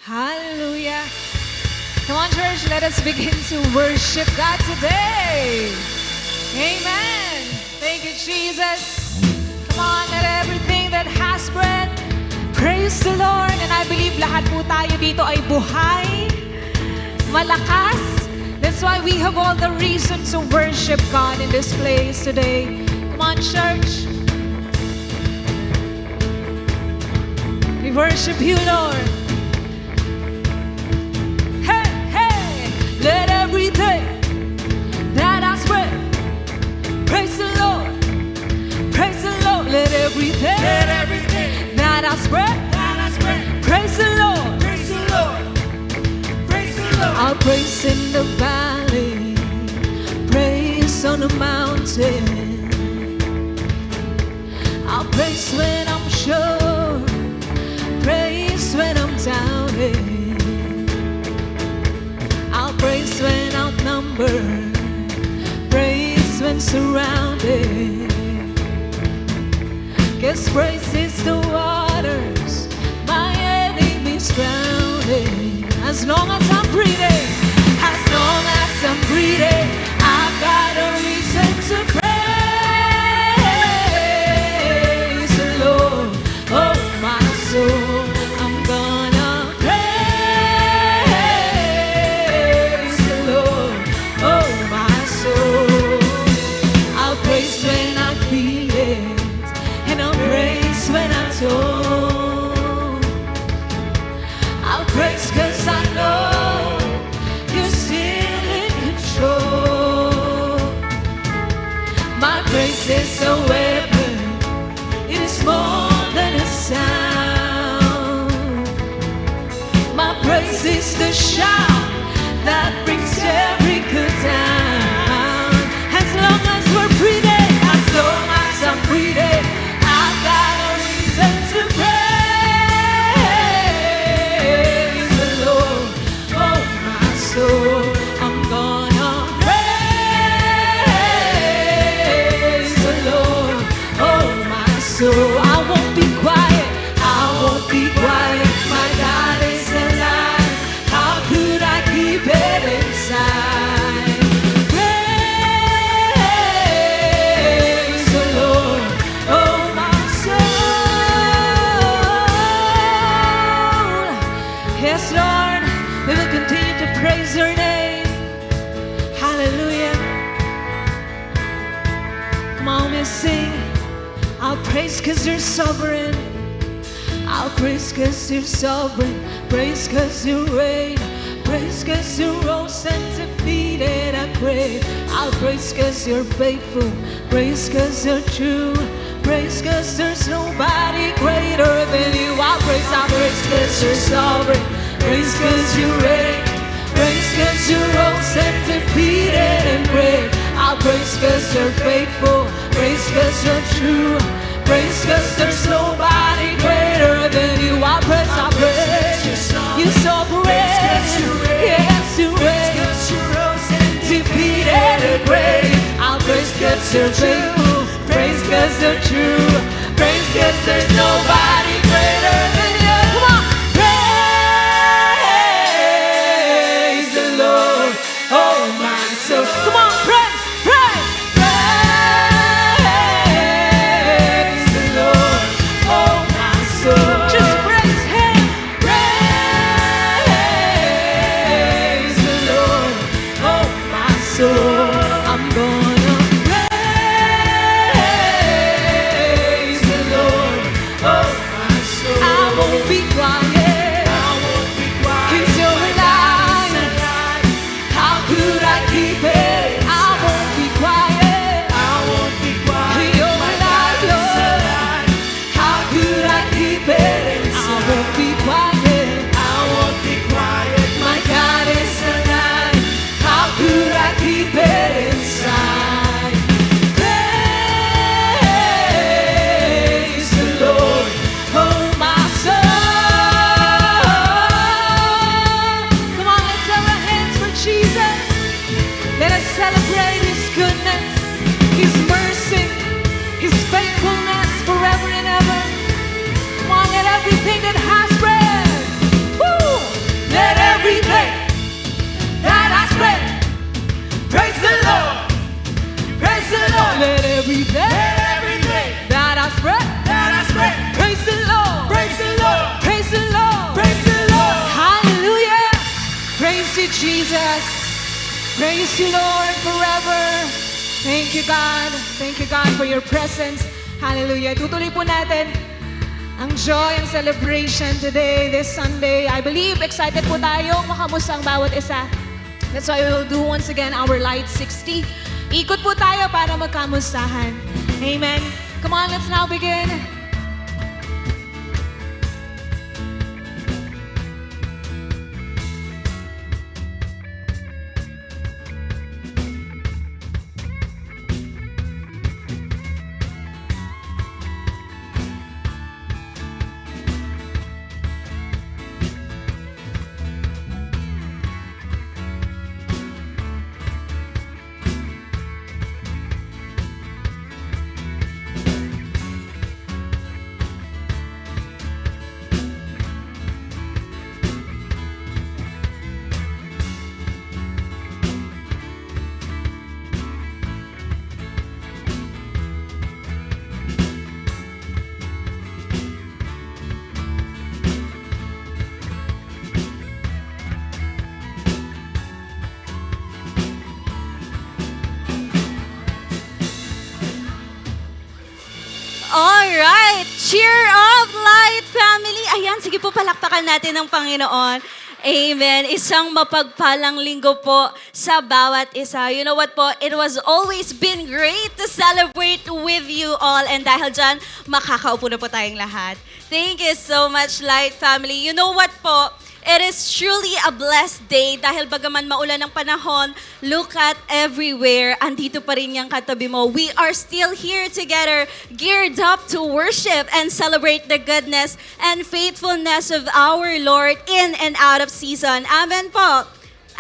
Hallelujah. Come on, church, let us begin to worship God today. Amen. Thank you, Jesus. Come on, let everything that has breath praise the Lord. And I believe lahat po tayo dito ay buhay, malakas. That's why we have all the reason to worship God in this place today. Come on, church. We worship you, Lord. Hey, hey, let everything that has breath praise the Lord. Praise the Lord. Let everything that has breath praise the Lord. Praise the Lord. Praise the Lord. I'll praise in the valley, praise on the mountain. I'll praise when I'm sure, praise when I'm doubting. I'll praise when outnumbered, praise when surrounded. 'Cause praise is the waters my enemies drowning. As long as I'm breathing, as long as I'm breathing, I've got a reason to praise the Lord. Oh, my soul, I'm gonna praise the Lord. Oh, my soul, I'll praise when I feel it, and I'll praise when I'm told. I'll praise 'cause I know you're still in control. My praise is a weapon, it is more than a sound. My praise is the shout that brings Jericho down. As long as we're breathing, as long as I'm breathing, I've got a reason to praise the Lord. Oh, my soul, I'm gonna praise the Lord. Oh, my soul, I won't be quiet, I won't be quiet. My God is alive, how could I keep it inside? Praise the Lord, oh, my soul. Yes, Lord, we will continue to praise your name. Hallelujah. Come on, we sing. I'll praise 'cause you're sovereign. I'll praise 'cause you're sovereign. Praise 'cause you reign. Praise 'cause you rose and defeated a grave. I'll praise 'cause you're faithful. Praise 'cause you're true. Praise 'cause there's nobody greater than you. I'll praise 'cause you're sovereign. Praise 'cause you reign. Praise 'cause you rose and defeated a grave. I'll praise 'cause you're faithful. Praise 'cause you're true. Praise 'cause there's nobody greater than you. I'll praise. You're so great. Yes, you reign. Defeated a grave. I'll praise 'cause you're faithful. Praise 'cause you're true. Praise 'cause there's nobody greater than you. Come on. Praise the Lord. Oh, my soul. Come on, praise, praise. Praise the Lord. Oh, my soul. Just praise Him. Praise the Lord. Oh, my soul. I'm gonna praise the Lord. Oh, every day and every day that I spread. that I spread. Praise the Lord. Praise the Lord. Praise the Lord. Praise the Lord. Hallelujah. Praise you, Jesus. Praise you, Lord, forever. Thank you, God. Thank you, God, for your presence. Hallelujah. Tutuloy po natin ang joy and celebration today, this Sunday. I believe excited po tayong makamusta ang bawat isa. That's why we will do once again our Light 60. Ikot po tayo para magkamustahan. Amen. Come on, let's now begin. Alright, cheer of light family. Ayan, sige po palakpakan natin ng Panginoon. Amen. Isang mapagpalang linggo po sa bawat isa. You know what po? It was always been great to celebrate with you all. And dahil dyan, makakaupo na po tayong lahat. Thank you so much, Light Family. You know what po? It is truly a blessed day dahil bagaman maulan ang panahon, look at everywhere, andito pa rin yung katabi mo. We are still here together, geared up to worship and celebrate the goodness and faithfulness of our Lord in and out of season. Amen po.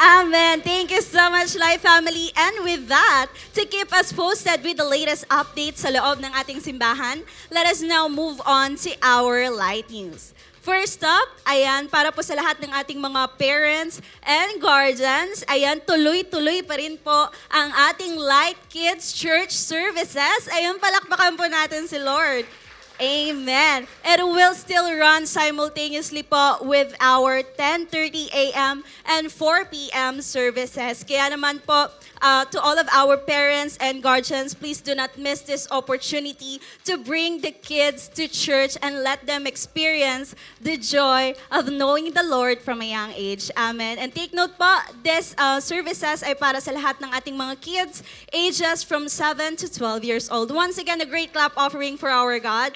Amen. Thank you so much, Life Family. And with that, to keep us posted with the latest updates sa loob ng ating simbahan, let us now move on to our Light News. First up, ayan, para po sa lahat ng ating mga parents and guardians, ayan, tuloy-tuloy pa rin po ang ating Light Kids Church Services. Ayan, palakpakan po natin si Lord. Amen. It will still run simultaneously po with our 10:30 a.m. and 4 p.m. services. Kaya naman po, to all of our parents and guardians, please do not miss this opportunity to bring the kids to church and let them experience the joy of knowing the Lord from a young age. Amen. And take note po, this services ay para sa lahat ng ating mga kids ages from 7 to 12 years old. Once again, a great clap offering for our God.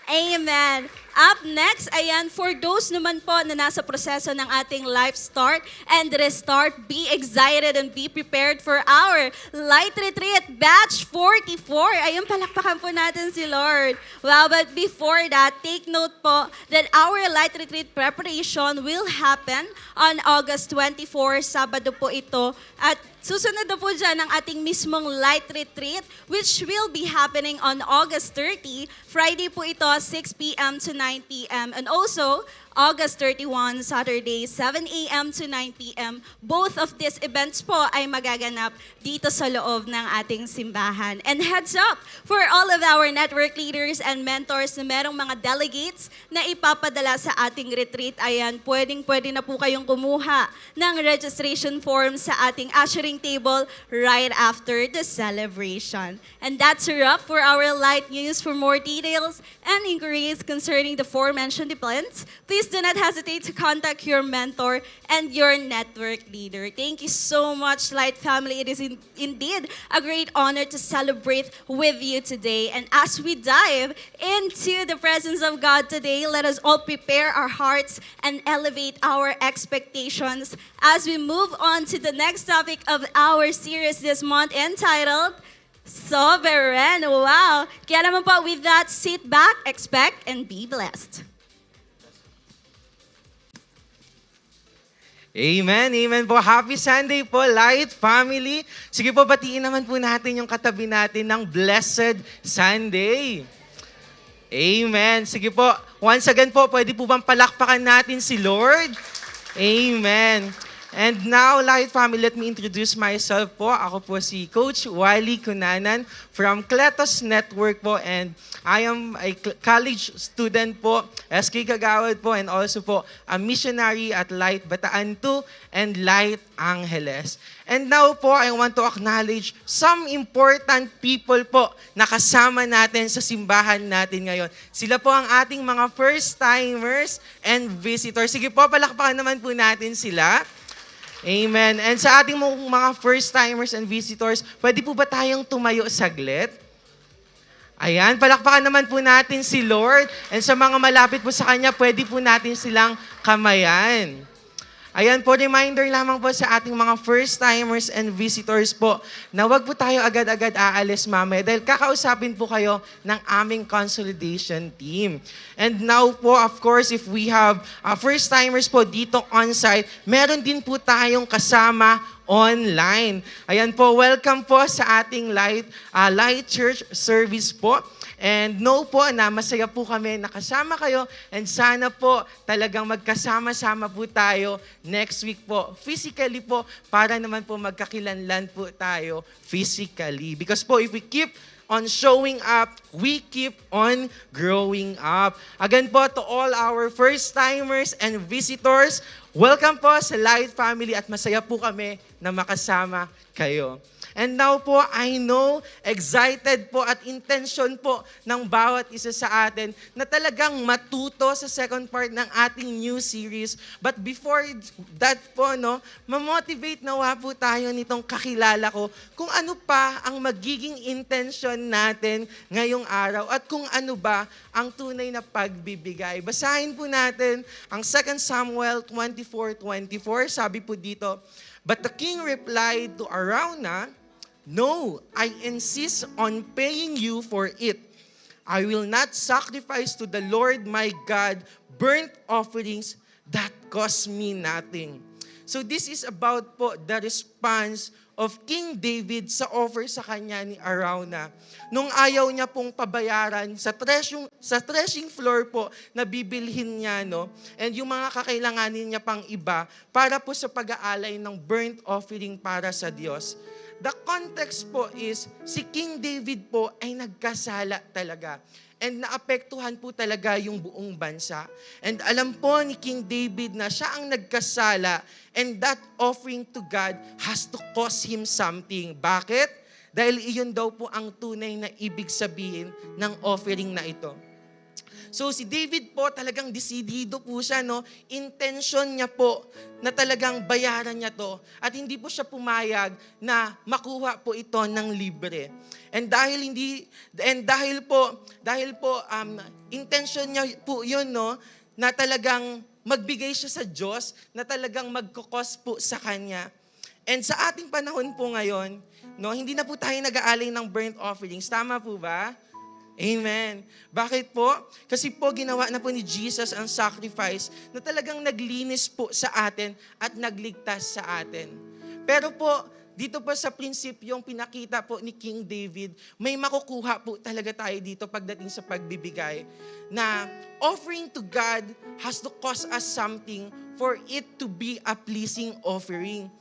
Amen. Up next, ayan, for those naman po na nasa proseso ng ating life start and restart, be excited and be prepared for our Light Retreat Batch 44. Ayun, palakpakan po natin si Lord. Well, but before that, take note po that our Light Retreat preparation will happen on August 24, Sabado po ito. At susunod na po dyan ang ating mismong Light Retreat, which will be happening on August 30. Friday po ito, 6 p.m. to 9 p.m. And also, August 31, Saturday, 7 a.m. to 9 p.m. Both of these events po ay magaganap dito sa loob ng ating simbahan. And heads up for all of our network leaders and mentors na merong mga delegates na ipapadala sa ating retreat. Ayan, pwede na po kayong kumuha ng registration form sa ating ushering table right after the celebration. And that's a wrap for our Light News. For more details and inquiries concerning the aforementioned events, please do not hesitate to contact your mentor and your network leader. Thank you so much, Light Family. It is indeed a great honor to celebrate with you today. And as we dive into the presence of God today, let us all prepare our hearts and elevate our expectations as we move on to the next topic of our series this month entitled Sovereign. Wow! Kaya naman po, with that, sit back, expect, and be blessed. Amen, amen po. Happy Sunday po, Light Family. Sige po, batiin naman po natin yung katabi natin ng Blessed Sunday. Amen. Sige po, once again po, pwede po bang palakpakan natin si Lord? Amen. And now, Light Family, let me introduce myself po. Ako po si Coach Wally Cunanan from Kletos Network po, and I am a college student po, SK Kagawad po, and also po a missionary at Light Bataan 2 and Light Angeles. And now po, I want to acknowledge some important people po na kasama natin sa simbahan natin ngayon. Sila po ang ating mga first-timers and visitors. Sige po, palakpakan naman po natin sila. Amen. And sa ating mga first-timers and visitors, pwede po ba tayong tumayo saglit? Ayan, palakpakan naman po natin si Lord. And sa mga malapit po sa Kanya, pwede po natin silang kamayan. Ayan po, reminder lamang po sa ating mga first-timers and visitors po na wag po tayo agad-agad aalis mamaya dahil kakausapin po kayo ng aming consolidation team. And now po, of course, if we have first-timers po dito on-site, meron din po tayong kasama online. Ayan po, welcome po sa ating Light Church service po. And know po na masaya po kami nakasama kayo and sana po talagang magkasama-sama po tayo next week po. Physically po, para naman po magkakilanlan po tayo physically. Because po, if we keep on showing up, we keep on growing up. Again po, to all our first-timers and visitors, welcome po sa Light Family at masaya po kami na makasama kayo. And now po, I know, excited po at intention po ng bawat isa sa atin na talagang matuto sa second part ng ating new series. But before that po, mamotivate nawa po tayo nitong kakilala ko kung ano pa ang magiging intention natin ngayong araw at kung ano ba ang tunay na pagbibigay. Basahin po natin ang 2 Samuel 24:24. Sabi po dito, "But the king replied to Araunah, 'No, I insist on paying you for it. I will not sacrifice to the Lord my God burnt offerings that cost me nothing.'" So this is about po the response of King David sa offer sa kanya ni Araunah. Nung ayaw niya pong pabayaran sa threshing floor po na bibilhin niya, and yung mga kakailanganin niya pang iba para po sa pag-aalay ng burnt offering para sa Diyos. The context po is, si King David po ay nagkasala talaga. And naapektuhan po talaga yung buong bansa. And alam po ni King David na siya ang nagkasala and that offering to God has to cost him something. Bakit? Dahil iyon daw po ang tunay na ibig sabihin ng offering na ito. So si David po talagang desidido po siya, intention niya po na talagang bayaran niya to at hindi po siya pumayag na makuha po ito ng libre. And dahil po intention niya po 'yun, na talagang magbigay siya sa Diyos, na talagang magkokos po sa kanya. And sa ating panahon po ngayon, hindi na po tayo nag-aalay ng burnt offerings. Tama po ba? Amen. Bakit po? Kasi po ginawa na po ni Jesus ang sacrifice na talagang naglinis po sa atin at nagligtas sa atin. Pero po, dito po sa prinsipyong pinakita po ni King David, may makukuha po talaga tayo dito pagdating sa pagbibigay. Na offering to God has to cost us something for it to be a pleasing offering.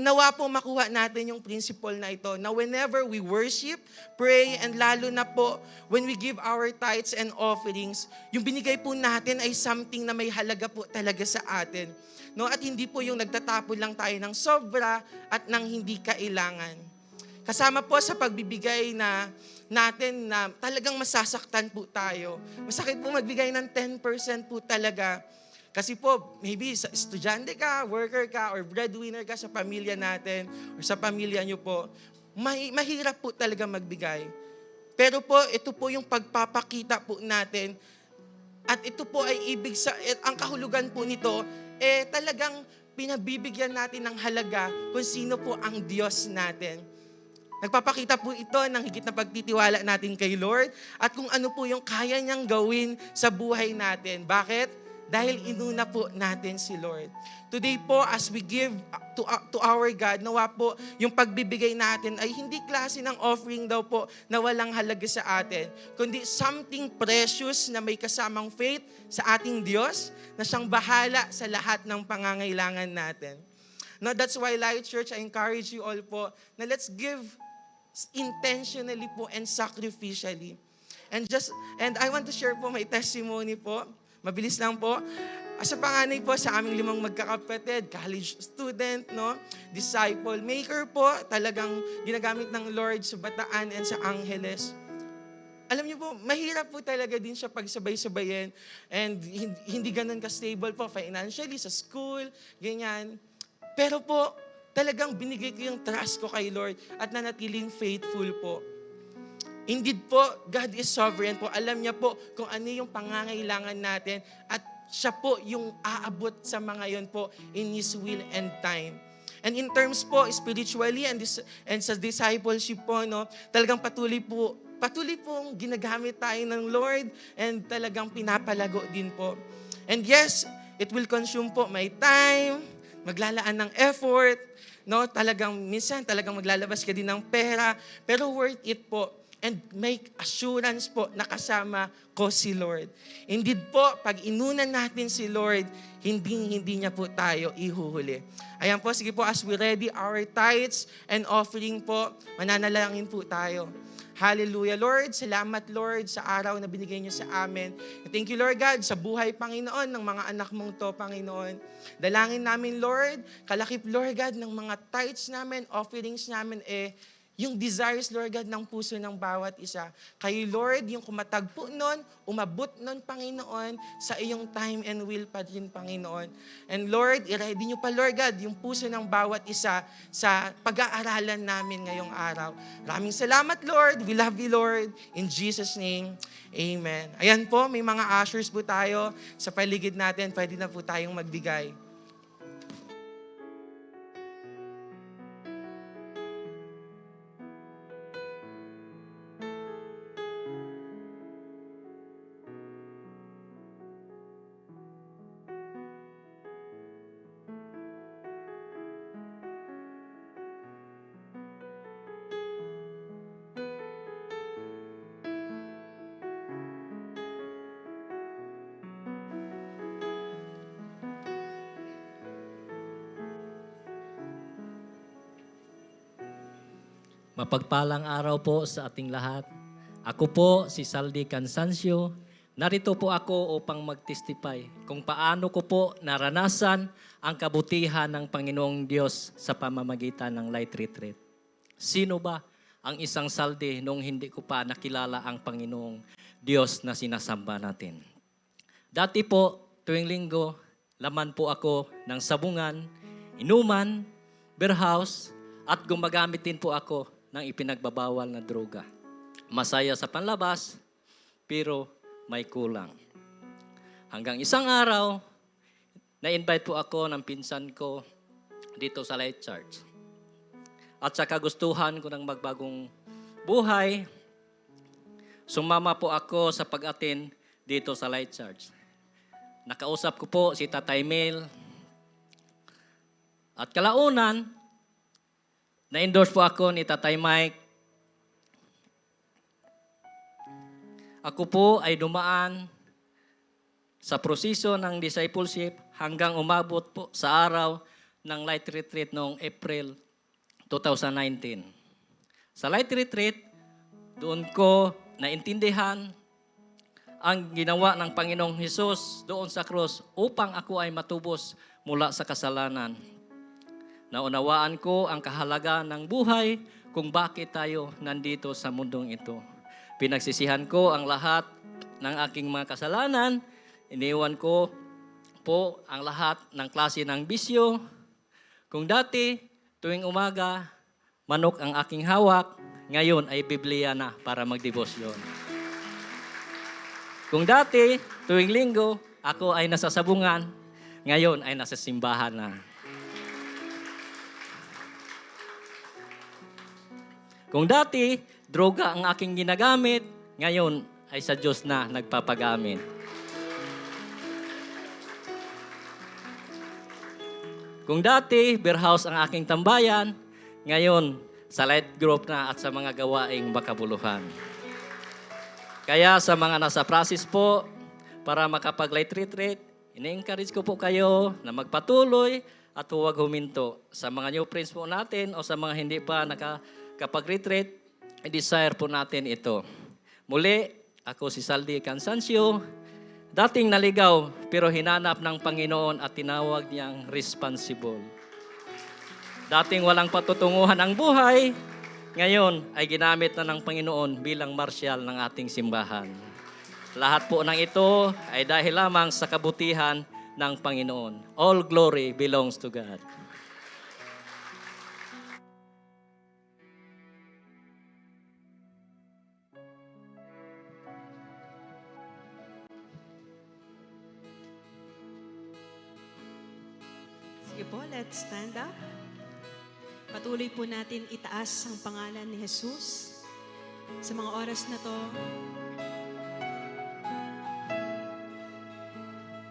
Nawa po makuha natin yung principle na ito, na whenever we worship, pray, and lalo na po when we give our tithes and offerings, yung binigay po natin ay something na may halaga po talaga sa atin. At hindi po yung nagtatapon lang tayo ng sobra at ng hindi kailangan. Kasama po sa pagbibigay natin na talagang masasaktan po tayo. Masakit po magbigay ng 10% po talaga. Kasi po, maybe estudyante ka, worker ka, or breadwinner ka sa pamilya natin, or sa pamilya nyo po, mahirap po talaga magbigay. Pero po, ito po yung pagpapakita po natin, at ito po ay ang kahulugan po nito, talagang pinabibigyan natin ng halaga kung sino po ang Diyos natin. Nagpapakita po ito ng higit na pagtitiwala natin kay Lord, at kung ano po yung kaya niyang gawin sa buhay natin. Bakit? dahil inuna po natin si Lord. Today po, as we give to our God, nawa po yung pagbibigay natin ay hindi klase ng offering daw po na walang halaga sa atin, kundi something precious na may kasamang faith sa ating Diyos na siyang bahala sa lahat ng pangangailangan natin. No, that's why Light Church, I encourage you all po na let's give intentionally po and sacrificially. And I want to share po my testimony po. Mabilis lang po. Sa panganay po sa aming 5 magkakapatid, college student, no? Disciple maker po, talagang ginagamit ng Lord sa Bataan and sa Angeles. Alam niyo po, mahirap po talaga din siya pagsabay-sabayin and hindi ganun ka-stable po financially sa school, ganyan. Pero po, talagang binigay ko yung trust ko kay Lord at nanatiling faithful po. Indeed po, God is sovereign po. Alam niya po kung ano yung pangangailangan natin at siya po yung aabot sa mga yon po in His will and time. And in terms po, spiritually and sa discipleship po, no, talagang patuloy pong ginagamit tayo ng Lord and talagang pinapalago din po. And yes, it will consume po my time, maglalaan ng effort, no, talagang minsan talagang maglalabas ka din ng pera, pero worth it po. And make assurance po na kasama ko si Lord. Indeed po, pag inunan natin si Lord, hindi niya po tayo ihuhuli. Ayan po, sige po, as we ready our tithes and offering po, mananalangin po tayo. Hallelujah, Lord. Salamat, Lord, sa araw na binigay niyo sa amin. Thank you, Lord God, sa buhay, Panginoon, ng mga anak mong to, Panginoon. Dalangin namin, Lord, kalakip, Lord God, ng mga tithes namin, offerings namin, yung desires, Lord God, ng puso ng bawat isa. Kayo, Lord, yung kumatagpo nun, umabot nun, Panginoon, sa iyong time and will pa rin, Panginoon. And Lord, i-ready nyo pa, Lord God, yung puso ng bawat isa sa pag-aaralan namin ngayong araw. Maraming salamat, Lord. We love you, Lord. In Jesus' name, amen. Ayan po, may mga ushers po tayo sa paligid natin. Pwede na po tayong magbigay. Mapagpalang araw po sa ating lahat. Ako po si Saldi Cansancio. Narito po ako upang mag-testify kung paano ko po naranasan ang kabutihan ng Panginoong Diyos sa pamamagitan ng Light Retreat. Sino ba ang isang Saldi nung hindi ko pa nakilala ang Panginoong Diyos na sinasamba natin? Dati po, tuwing linggo, laman po ako ng sabungan, inuman, beer house, at gumagamit din po ako ng ipinagbabawal na droga. Masaya sa panlabas, pero may kulang. Hanggang isang araw, na-invite po ako ng pinsan ko dito sa Light Church. At sa kagustuhan ko ng magbagong buhay, sumama po ako sa pag-attend dito sa Light Church. Nakausap ko po si Tatay Mel. At kalaunan, na-endorse po ako ni Tatay Mike. Ako po ay dumaan sa proseso ng discipleship hanggang umabot po sa araw ng Light Retreat noong April 2019. Sa Light Retreat, doon ko naintindihan ang ginawa ng Panginoong Hesus doon sa krus upang ako ay matubos mula sa kasalanan. Naunawaan ko ang kahalagaan ng buhay kung bakit tayo nandito sa mundong ito. Pinagsisihan ko ang lahat ng aking mga kasalanan. Iniwan ko po ang lahat ng klase ng bisyo. Kung dati, tuwing umaga, manok ang aking hawak, ngayon ay Biblia na para magdebosyon. Kung dati, tuwing linggo, ako ay nasa sabungan, ngayon ay nasa simbahan na. Kung dati, droga ang aking ginagamit, ngayon ay sa Diyos na nagpapagamit. Kung dati, beer house ang aking tambayan, ngayon, sa light group na at sa mga gawaing makabuluhan. Kaya sa mga nasa process po, para makapag-light retreat, ini-encourage ko po kayo na magpatuloy at huwag huminto. Sa mga new friends po natin o sa mga hindi pa nakakapag-retreat, i-desire po natin ito. Muli, ako si Saldi Cansancio, dating naligaw pero hinanap ng Panginoon at tinawag niyang responsible. Dating walang patutunguhan ang buhay, ngayon ay ginamit na ng Panginoon bilang marsyal ng ating simbahan. Lahat po ng ito ay dahil lamang sa kabutihan ng Panginoon. All glory belongs to God. Sige po, let's stand up. Patuloy po natin itaas ang pangalan ni Jesus sa mga oras na to.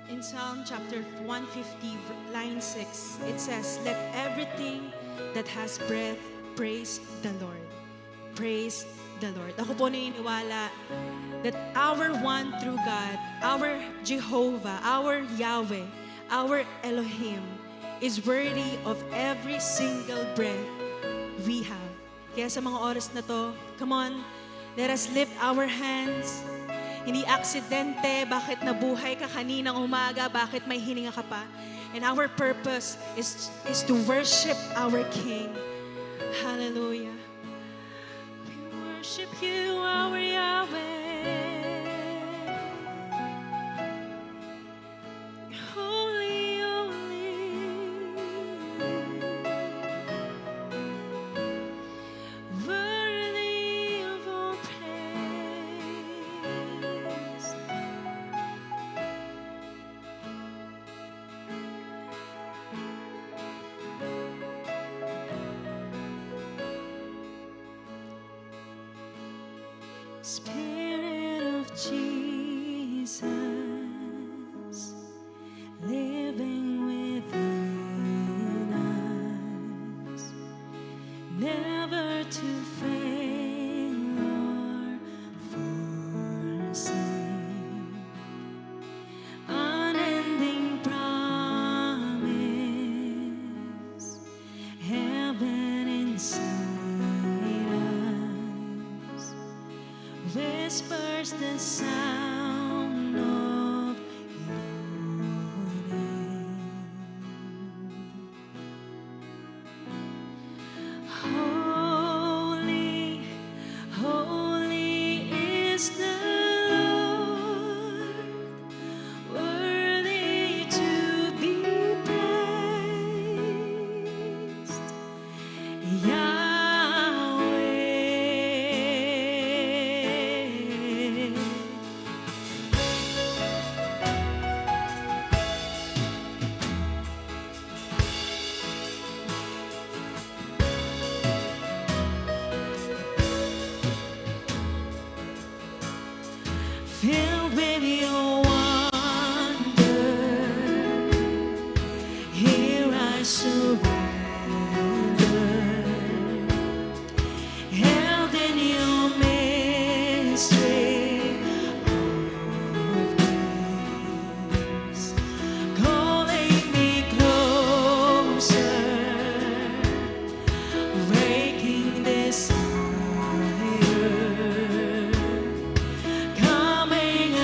In Psalm chapter 150, line 6, it says, "Let everything that has breath praise the Lord." Praise the Lord. Ako po naniniwala that our one true God, our Jehovah, our Yahweh, our Elohim, is worthy of every single breath we have. Kaya sa mga oras na to, come on, let us lift our hands. Hindi aksidente, bakit nabuhay ka kaninang umaga, bakit may hininga ka pa. And our purpose is to worship our King. Hallelujah. We worship you, our Yahweh. Holy, holy. Worthy of all praise. Spirit of Jesus, living within us, never to fail or forsake, unending promise, heaven inside us, whispers the sound of your name. Holy, holy is the Lord, worthy to be praised. Yahweh. Filled with your wonder, here I surrender. Held in your mystery of grace, calling me closer, breaking this desire, coming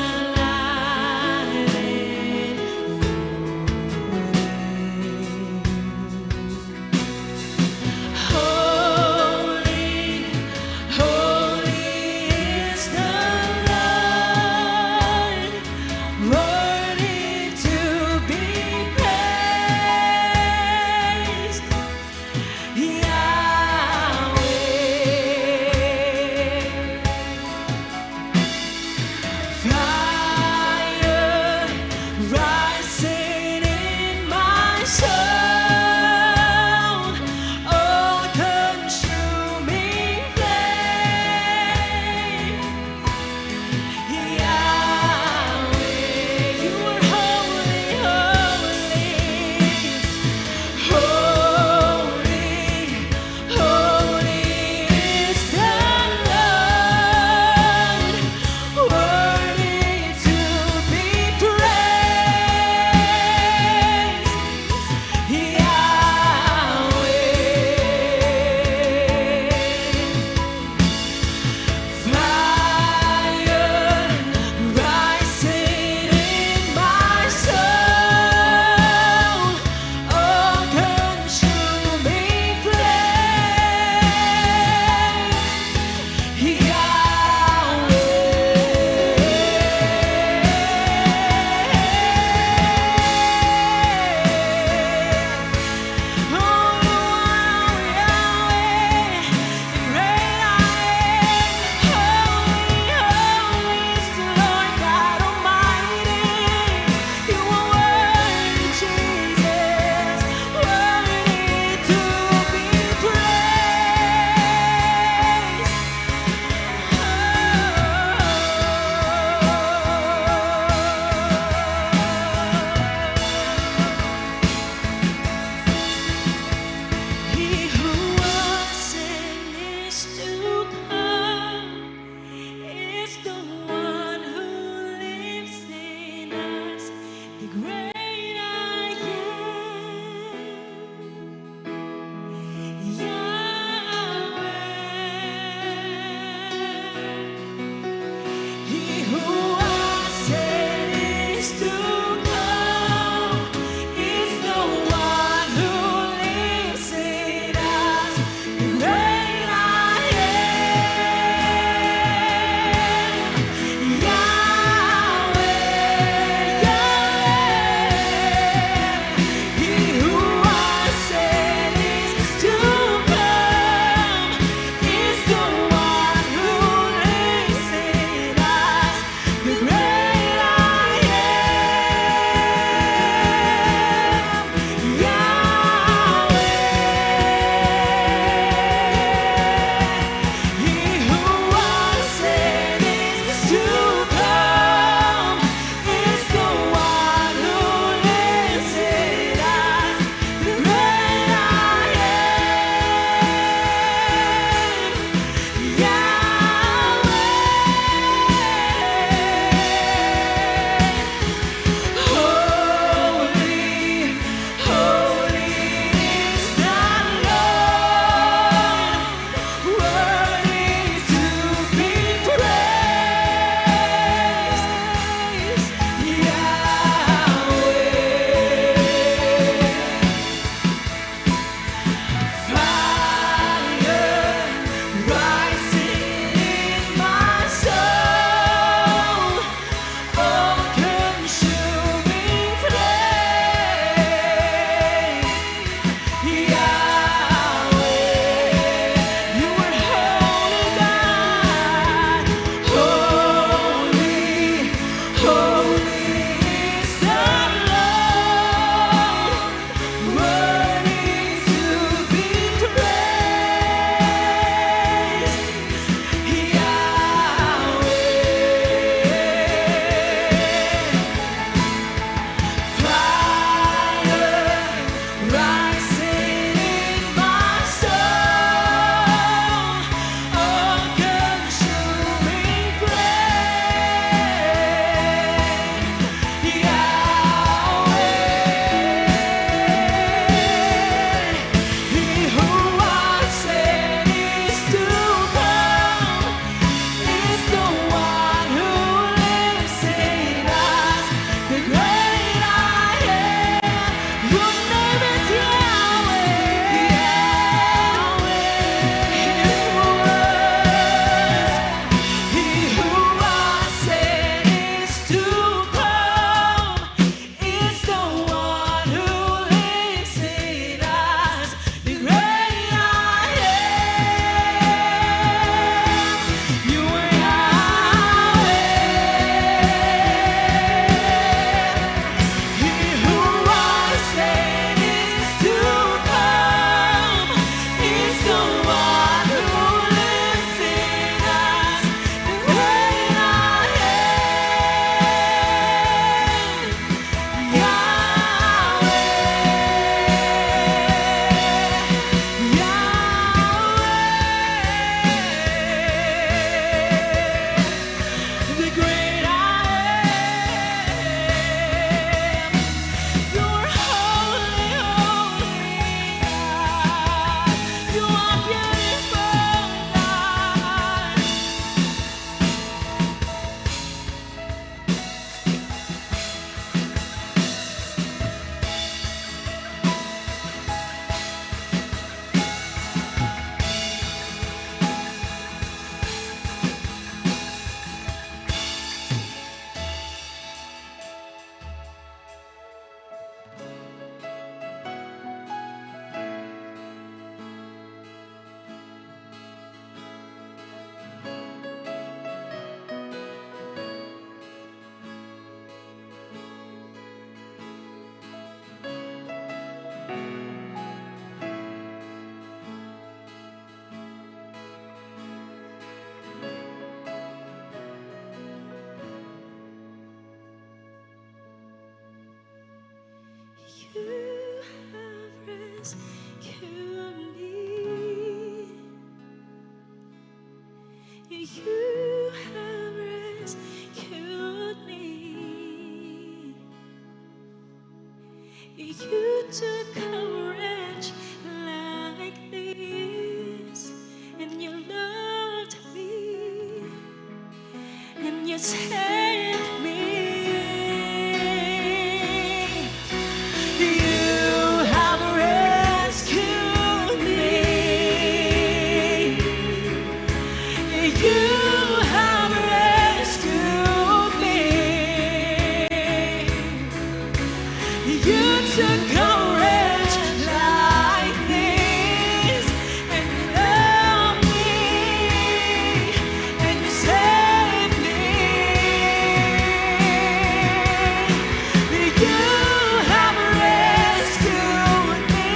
You have rescued me. You have rescued me. You took courage like this, and you loved me, and you saved me. You have rescued me. You have rescued me. You took courage like this, and you loved me, and you saved me. You have rescued me,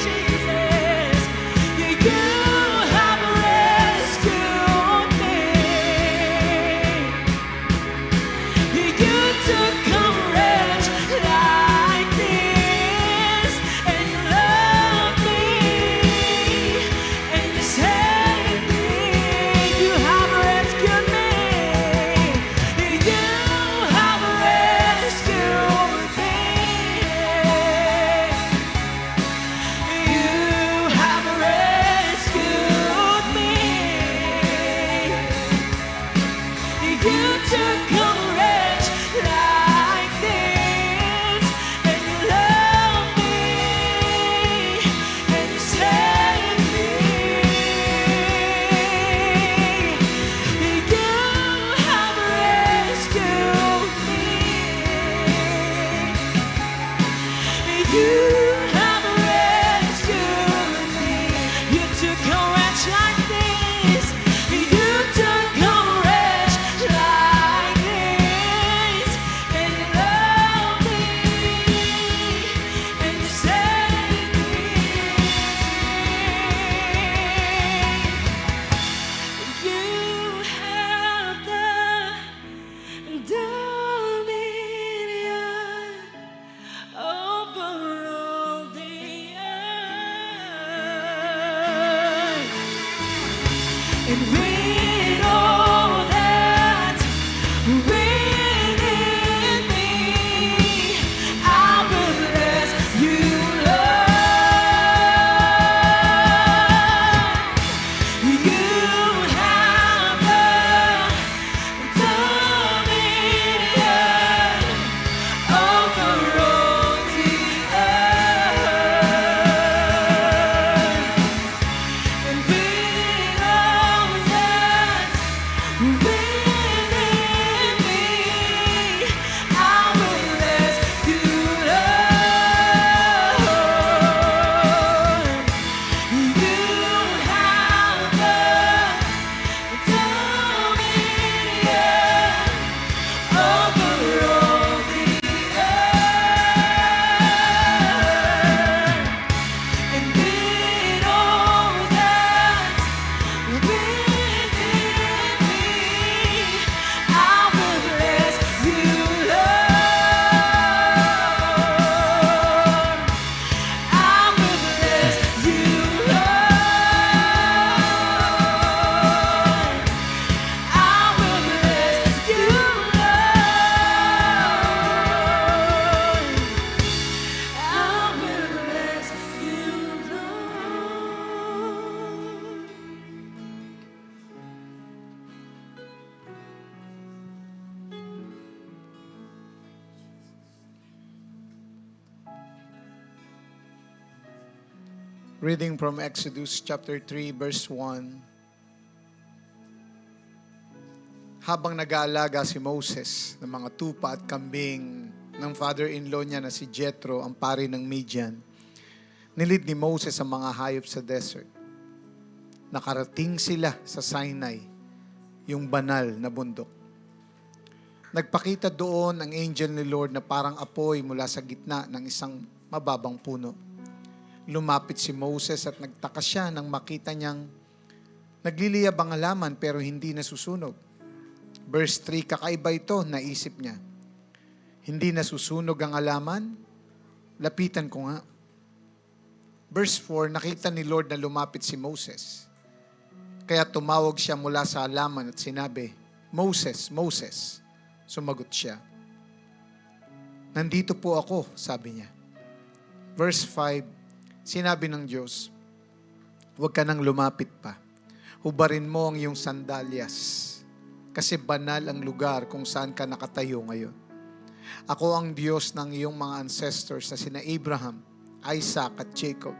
Jesus. You have rescued me. You took courage like this, and you loved me, and you saved me. You have rescued me. You have rescued me. You have rescued me. You took courage like this, and you loved me, and you saved me. You have rescued me. You have rescued me. You took courage like this. You took courage like this, and you loved me, and you saved me. You have the dominion over all the earth. And we know that within me, I will bless you, Lord. You have the dominion over all the earth. And we know that within me, I will bless you, Lord. You have the dominion over all the earth. And we know that within me, I will bless you, Lord. I will bless you, Lord. I will bless you, Lord. I will bless you, Lord. Reading from Exodus chapter 3 verse 1. Habang nag-aalaga si Moses ng mga tupa at kambing ng father-in-law niya na si Jethro, ang pari ng Midian, nilid ni Moses ang mga hayop sa desert. Nakarating sila sa Sinai, yung banal na bundok. Nagpakita doon ang angel ni Lord na parang apoy mula sa gitna ng isang mababang puno. Lumapit si Moses at nagtaka siya nang makita niyang nagliliyab ang halaman pero hindi nasusunog. Verse 3, kakaiba ito, naisip niya. Hindi nasusunog ang alaman? Lapitan ko nga. Verse 4, nakita ni Lord na lumapit si Moses. Kaya tumawag siya mula sa halaman at sinabi, Moses, Moses. Sumagot siya. Nandito po ako, sabi niya. Verse 5, sinabi ng Diyos, huwag ka nang lumapit pa. Hubarin mo ang iyong sandalyas kasi banal ang lugar kung saan ka nakatayo ngayon. Ako ang Diyos ng iyong mga ancestors na sina Abraham, Isaac at Jacob.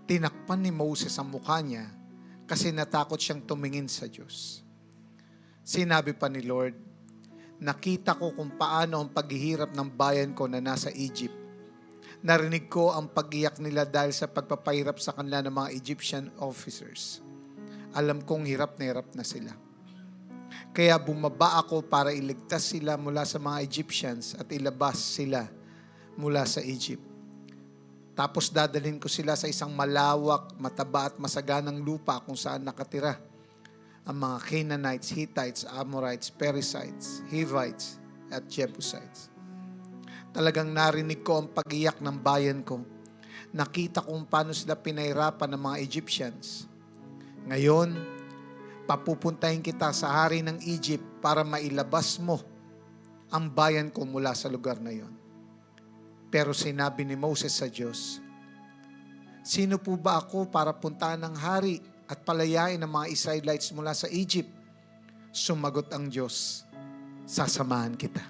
Tinakpan ni Moses ang mukha niya kasi natakot siyang tumingin sa Diyos. Sinabi pa ni Lord, nakita ko kung paano ang paghihirap ng bayan ko na nasa Egypt. Narinig ko ang pag-iyak nila dahil sa pagpapahirap sa kanila ng mga Egyptian officers. Alam kong hirap na sila. Kaya bumaba ako para iligtas sila mula sa mga Egyptians at ilabas sila mula sa Egypt. Tapos dadalhin ko sila sa isang malawak, mataba at masaganang lupa kung saan nakatira ang mga Canaanites, Hittites, Amorites, Perizzites, Hivites at Jebusites. Talagang narinig ko ang pag-iyak ng bayan ko. Nakita kung paano sila pinahirapan ng mga Egyptians. Ngayon, papupuntahin kita sa hari ng Egypt para mailabas mo ang bayan ko mula sa lugar na yon. Pero sinabi ni Moses sa Diyos, sino po ba ako para puntahan ng hari at palayain ang mga Israelites mula sa Egypt? Sumagot ang Diyos, sasamahan kita.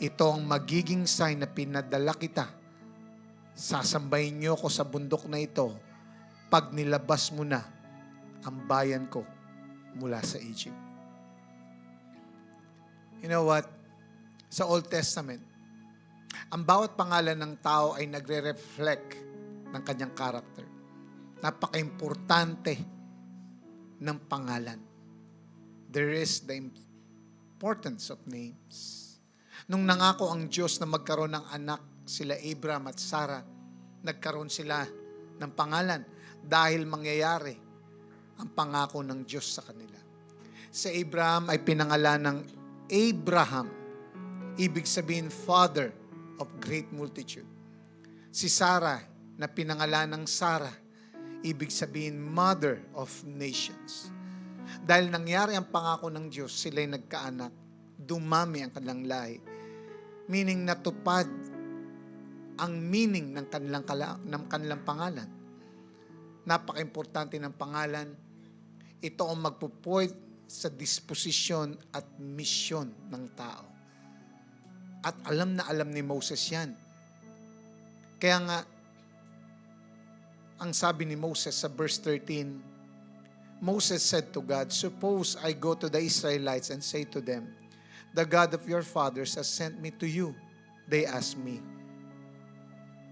Ito ang magiging sign na pinadala kita. Sasambahin niyo ko sa bundok na ito pag nilabas mo na ang bayan ko mula sa Egypt. You know what? Sa Old Testament, ang bawat pangalan ng tao ay nagre-reflect ng kanyang character. Napaka-importante ng pangalan. There is the importance of names. Nung nangako ang Diyos na magkaroon ng anak, sila Abraham at Sarah, nagkaroon sila ng pangalan dahil mangyayari ang pangako ng Diyos sa kanila. Si Abraham ay pinangalan ng Abraham, ibig sabihin father of great multitude. Si Sarah na pinangalan ng Sarah, ibig sabihin mother of nations. Dahil nangyari ang pangako ng Diyos, sila'y nagkaanak, dumami ang kanilang lahi. Meaning natupad ang meaning ng kanilang pangalan. Napaka-importante ng pangalan. Ito ang magpupoint sa disposisyon at misyon ng tao. At alam na alam ni Moses yan. Kaya nga, ang sabi ni Moses sa verse 13, Moses said to God, suppose I go to the Israelites and say to them, the God of your fathers has sent me to you. They asked me.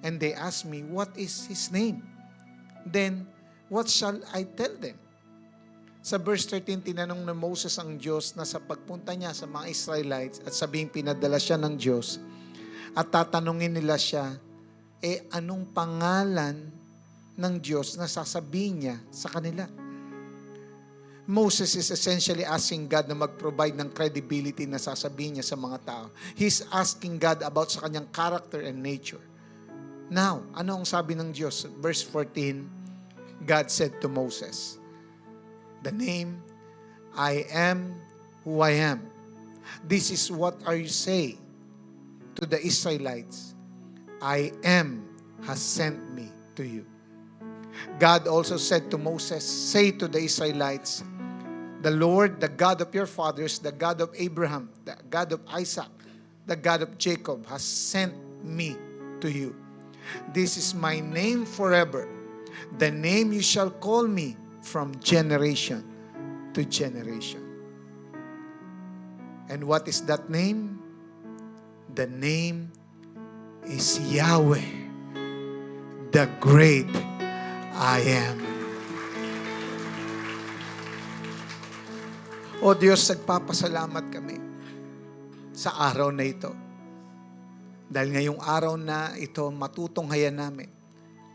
And they asked me, what is his name? Then, what shall I tell them? Sa verse 13, tinanong na Moses ang Diyos na sa pagpunta niya sa mga Israelites at sabihing pinadala siya ng Diyos at tatanungin nila siya, anong pangalan ng Diyos na sasabihin niya sa kanila? Moses is essentially asking God na mag-provide ng credibility na sasabihin niya sa mga tao. He's asking God about sa kanyang character and nature. Now, ano ang sabi ng Diyos? Verse 14, God said to Moses, the name, I am who I am. This is what are you say to the Israelites? I am has sent me to you. God also said to Moses, say to the Israelites, the Lord, the God of your fathers, the God of Abraham, the God of Isaac, the God of Jacob has sent me to you. This is my name forever, the name you shall call me from generation to generation. And what is that name? The name is Yahweh, the great I am. O Diyos, nagpapasalamat kami sa araw na ito. Dahil ngayong araw na ito, matutunghayan namin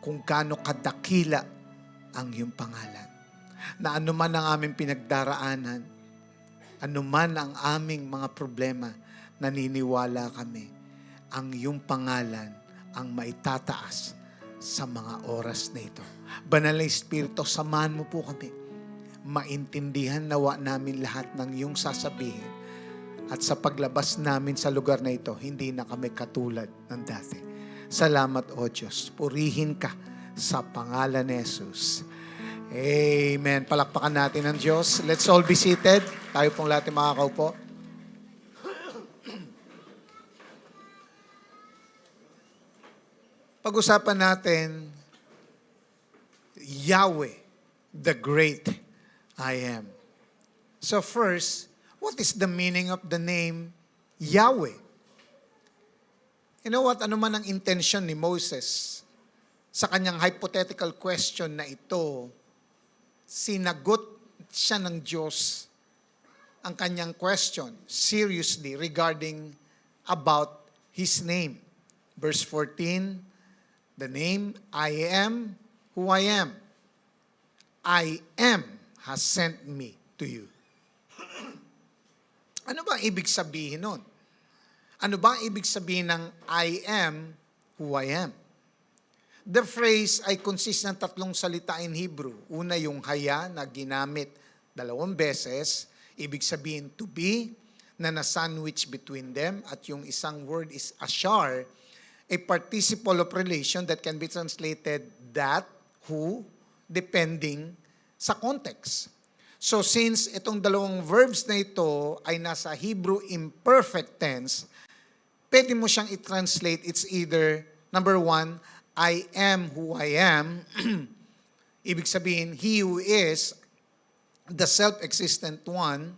kung gaano kadakila ang iyong pangalan. Na anuman ang aming pinagdaraanan, anuman ang aming mga problema, naniniwala kami ang iyong pangalan ang maitataas sa mga oras na ito. Banal na Espiritu, samahan mo po kami. Maintindihan nawa namin lahat ng iyong sasabihin. At sa paglabas namin sa lugar na ito, hindi na kami katulad ng dati. Salamat, O Diyos. Purihin ka sa pangalan ni Jesus. Amen. Palakpakan natin ang Diyos. Let's all be seated. Tayo pong lahat makakaupo. Pag-usapan natin, Yahweh, the great I am. So first, what is the meaning of the name Yahweh? You know what? Ano man ang intention ni Moses sa kanyang hypothetical question na ito, sinagot siya ng Diyos ang kanyang question seriously regarding about His name. Verse 14, the name I am who I am. I am has sent me to you. Ano ba ang ibig sabihin nun? Ano ba ang ibig sabihin ng I am who I am? The phrase ay consist ng 3 salita in Hebrew. Una yung haya na ginamit 2 beses. Ibig sabihin to be, na na-sandwich between them. At yung isang word is ashar, a participle of relation that can be translated that, who, depending sa context. So since itong 2 verbs na ito ay nasa Hebrew imperfect tense, pwede mo siyang i-translate. It's either, number 1, I am who I am. Ibig sabihin, He who is the self-existent one.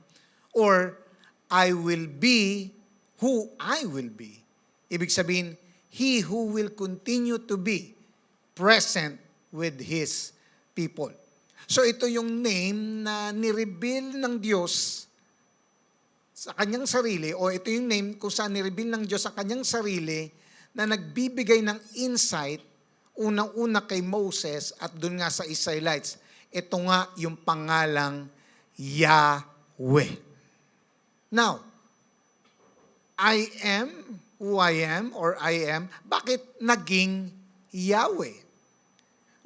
Or, I will be who I will be. Ibig sabihin, He who will continue to be present with His people. So ito yung name na nireveal ng Diyos sa kanyang sarili, o ito yung name kung saan nireveal ng Diyos sa kanyang sarili na nagbibigay ng insight unang-una kay Moses at dun nga sa Israelites. Ito nga yung pangalang Yahweh. Now, I am who I am or I am, bakit naging Yahweh?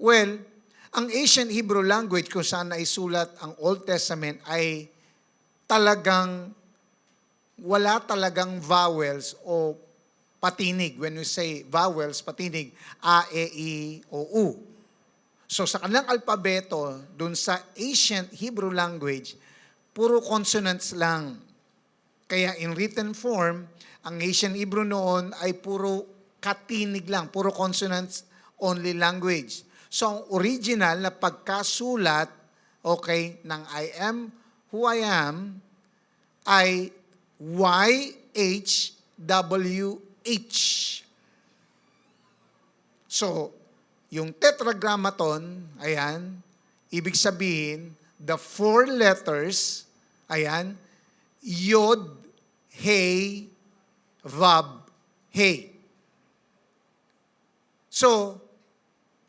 Well, ang ancient Hebrew language kung saan naisulat ang Old Testament ay talagang wala talagang vowels o patinig. When we say vowels, patinig, a, e, i, o, u. So sa kanilang alpabeto, dun sa ancient Hebrew language, puro consonants lang. Kaya in written form, ang ancient Hebrew noon ay puro katinig lang, puro consonants only language. So ang original na pagkasulat, okay, ng I am who I am, ay YHWH. So, yung tetragrammaton, ayan, ibig sabihin, the 4 letters, ayan, Yod, Hey, Vav, Hey. So,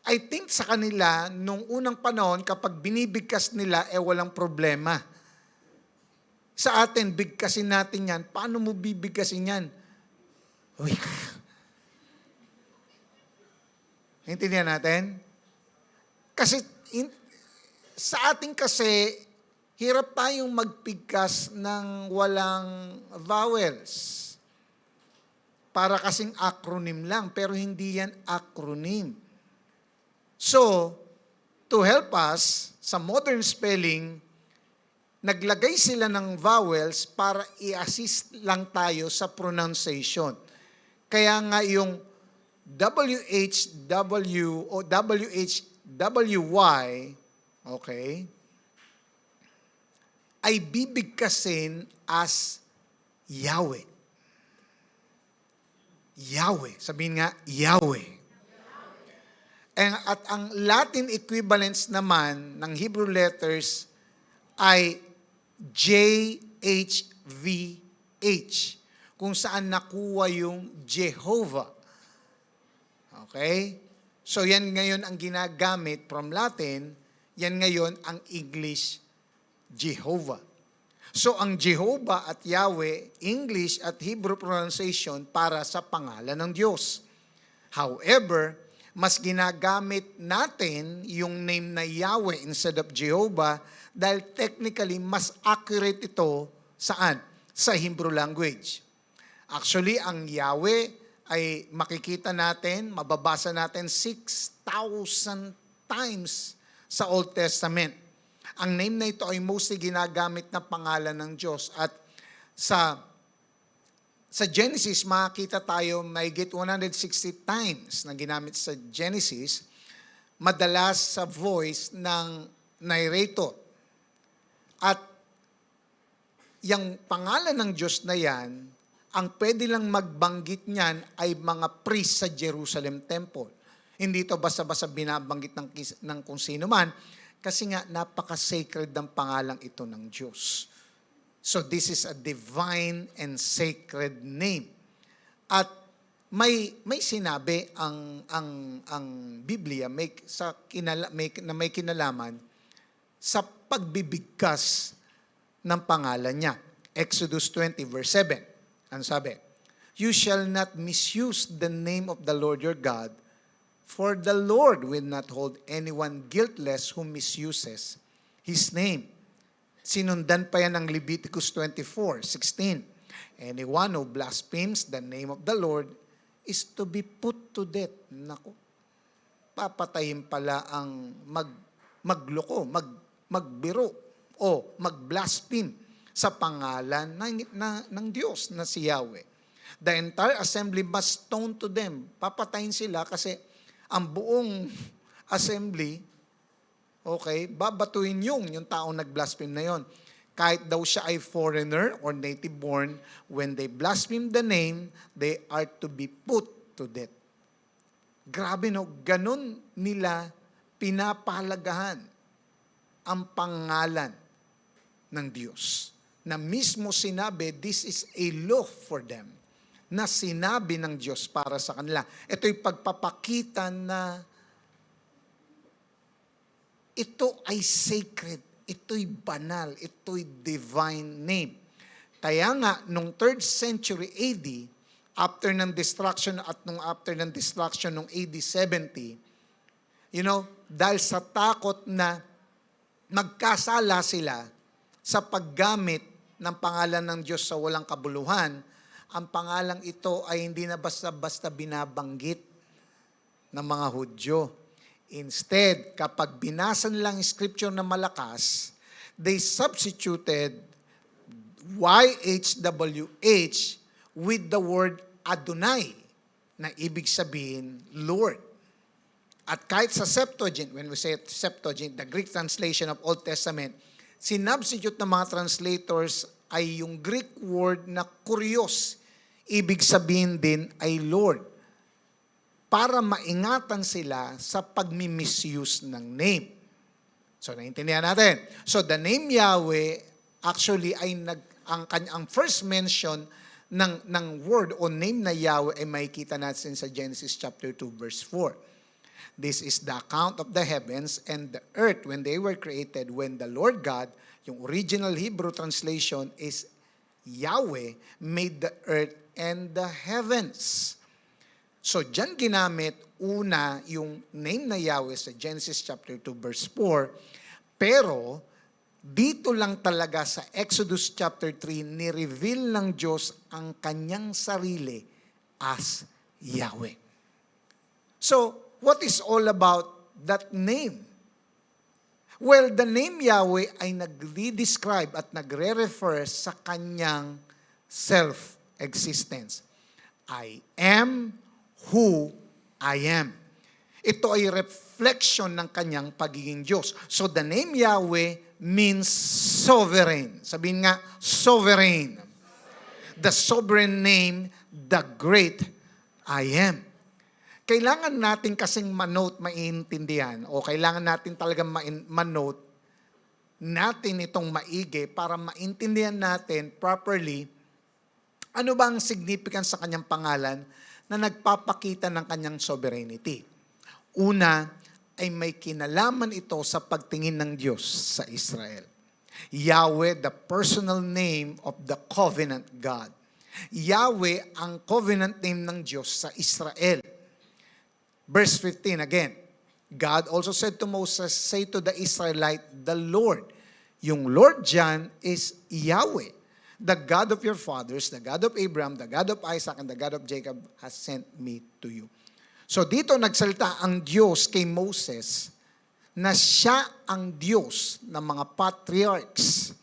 I think sa kanila, nung unang panahon, kapag binibigkas nila, walang problema. Sa atin, bigkasin natin yan. Paano mo bibigkasin yan? Uy. Intindihan natin? Kasi, sa atin kasi, hirap tayong magpigkas ng walang vowels. Para kasing acronym lang, pero hindi yan acronym. So, to help us, sa modern spelling, naglagay sila ng vowels para i-assist lang tayo sa pronunciation. Kaya nga yung WHW o WHWY, okay, ay bibigkasin as Yahweh. Yahweh. Sabihin nga, Yahweh. At ang Latin equivalents naman ng Hebrew letters ay JHVH, kung saan nakuha yung Jehovah. Okay? So yan ngayon ang ginagamit from Latin, yan ngayon ang English Jehovah. So ang Jehovah at Yahweh, English at Hebrew pronunciation para sa pangalan ng Diyos. However, mas ginagamit natin yung name na Yahweh instead of Jehovah dahil technically mas accurate ito saan? Sa Hebrew language. Actually, ang Yahweh ay makikita natin, mababasa natin 6,000 times sa Old Testament. Ang name na ito ay mostly ginagamit na pangalan ng Diyos. At sa Genesis, makikita tayo mahigit 160 times na ginamit sa Genesis, madalas sa voice ng narrator. At yung pangalan ng Diyos na yan, ang pwede lang magbanggit niyan ay mga priest sa Jerusalem Temple. Hindi ito basta-basta binabanggit ng kung sino man, kasi nga napaka-sacred ng pangalang ito ng Diyos. So this is a divine and sacred name. At may sinabi ang Biblia may kinalaman sa pagbibigkas ng pangalan niya. Exodus 20 verse 7. Ano sabi? You shall not misuse the name of the Lord your God, for the Lord will not hold anyone guiltless who misuses His name. Sinundan pa yan ng Leviticus 24:16. Anyone who blasphemes the name of the Lord is to be put to death. Naku, papatayin pala ang magloko, magbiro, o mag-blaspheme sa pangalan ng Diyos na si Yahweh. The entire assembly must stone to them. Papatayin sila kasi ang buong assembly, okay, babatuin yung taong nag-blaspheme na yon. Kahit daw siya ay foreigner or native born, when they blaspheme the name, they are to be put to death. Grabe no, ganun nila pinapahalagahan ang pangalan ng Diyos. Na mismo sinabi, this is a law for them. Na sinabi ng Diyos para sa kanila. Ito'y pagpapakita na ito ay sacred, ito'y banal, ito'y divine name. Kaya nga, nung 3rd century AD, after ng destruction ng AD 70, dahil sa takot na magkasala sila sa paggamit ng pangalan ng Diyos sa walang kabuluhan, ang pangalang ito ay hindi na basta-basta binabanggit ng mga Hudyo. Instead, kapag binasa nilang scripture na malakas, they substituted YHWH with the word Adonai, na ibig sabihin, Lord. At kahit sa Septuagint, when we say Septuagint, the Greek translation of Old Testament, sinubstitute ng mga translators ay yung Greek word na kurios, ibig sabihin din ay Lord, para maingatan sila sa pagmi-misuse ng name. So, naintindihan natin. So, the name Yahweh actually ay ang first mention ng word o name na Yahweh ay makikita natin sa Genesis chapter 2 verse 4. This is the account of the heavens and the earth when they were created, when the Lord God, yung original Hebrew translation is Yahweh, made the earth and the heavens. So, dyan ginamit una yung name na Yahweh sa Genesis chapter 2 verse 4, pero dito lang talaga sa Exodus chapter 3, ni-reveal ng Diyos ang kanyang sarili as Yahweh. So, what is all about that name? Well, the name Yahweh ay nagre-describe at nagre-refer sa kanyang self-existence. I am who I am. Ito ay reflection ng kanyang pagiging Diyos. So the name Yahweh means sovereign. Sabihin nga, sovereign. The sovereign name, the great I am. Kailangan natin kasing manote, maintindihan, o kailangan natin talagang manote natin itong maigi para maintindihan natin properly ano ba ang significance sa kanyang pangalan na nagpapakita ng kanyang sovereignty. Una, ay may kinalaman ito sa pagtingin ng Diyos sa Israel. Yahweh, the personal name of the covenant God. Yahweh ang covenant name ng Diyos sa Israel. Verse 15 again. God also said to Moses, say to the Israelite, the Lord. Yung Lord dyan is Yahweh. The God of your fathers, the God of Abraham, the God of Isaac, and the God of Jacob has sent me to you. So dito nagsalita ang Diyos kay Moses na siya ang Diyos ng mga patriarchs.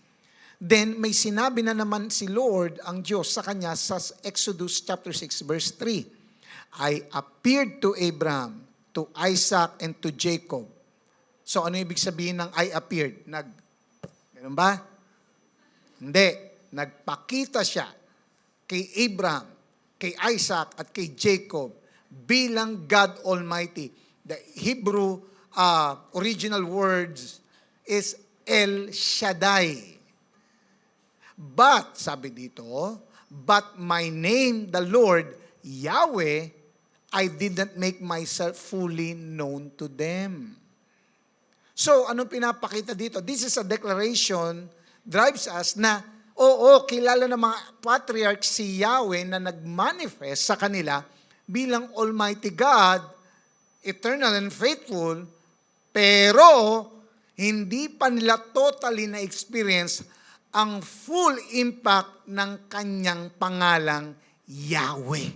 Then may sinabi na naman si Lord, ang Diyos, sa kanya sa Exodus chapter 6 verse 3. I appeared to Abraham, to Isaac, and to Jacob. So ano ibig sabihin ng I appeared? Ganun ba? Hindi. Nagpakita siya kay Abraham, kay Isaac, at kay Jacob bilang God Almighty. The Hebrew original words is El Shaddai. But, sabi dito, but my name, the Lord, Yahweh, I didn't make myself fully known to them. So, anong pinapakita dito? This is a declaration, drives us na, oo, kilala ng mga patriarch si Yahweh na nag-manifest sa kanila bilang Almighty God, eternal and faithful, pero hindi pa nila totally na-experience ang full impact ng kanyang pangalang Yahweh.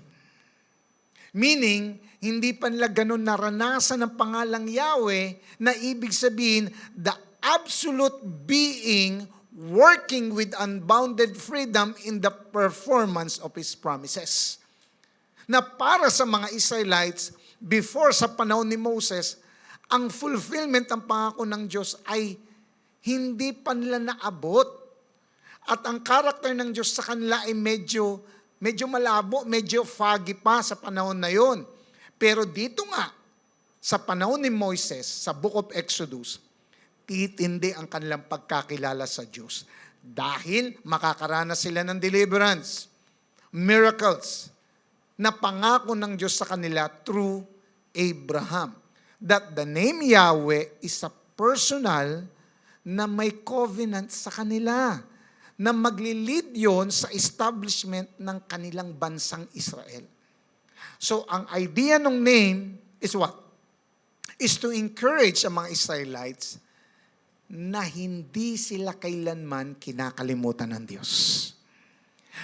Meaning, hindi pa nila ganun naranasan ng pangalang Yahweh na ibig sabihin, the absolute being working with unbounded freedom in the performance of His promises. Na para sa mga Israelites, before sa panahon ni Moses, ang fulfillment ng pangako ng Diyos ay hindi pa nila naabot. At ang karakter ng Diyos sa kanila ay medyo malabo, medyo foggy pa sa panahon na yon. Pero dito nga, sa panahon ni Moises, sa Book of Exodus, titindi ang kanilang pagkakilala sa Diyos. Dahil makakaranas sila ng deliverance, miracles, na pangako ng Diyos sa kanila through Abraham. That the name Yahweh is a personal na may covenant sa kanila, na maglilid yon sa establishment ng kanilang bansang Israel. So, ang idea ng name is what? Is to encourage ang mga Israelites na hindi sila kailanman kinakalimutan ng Diyos.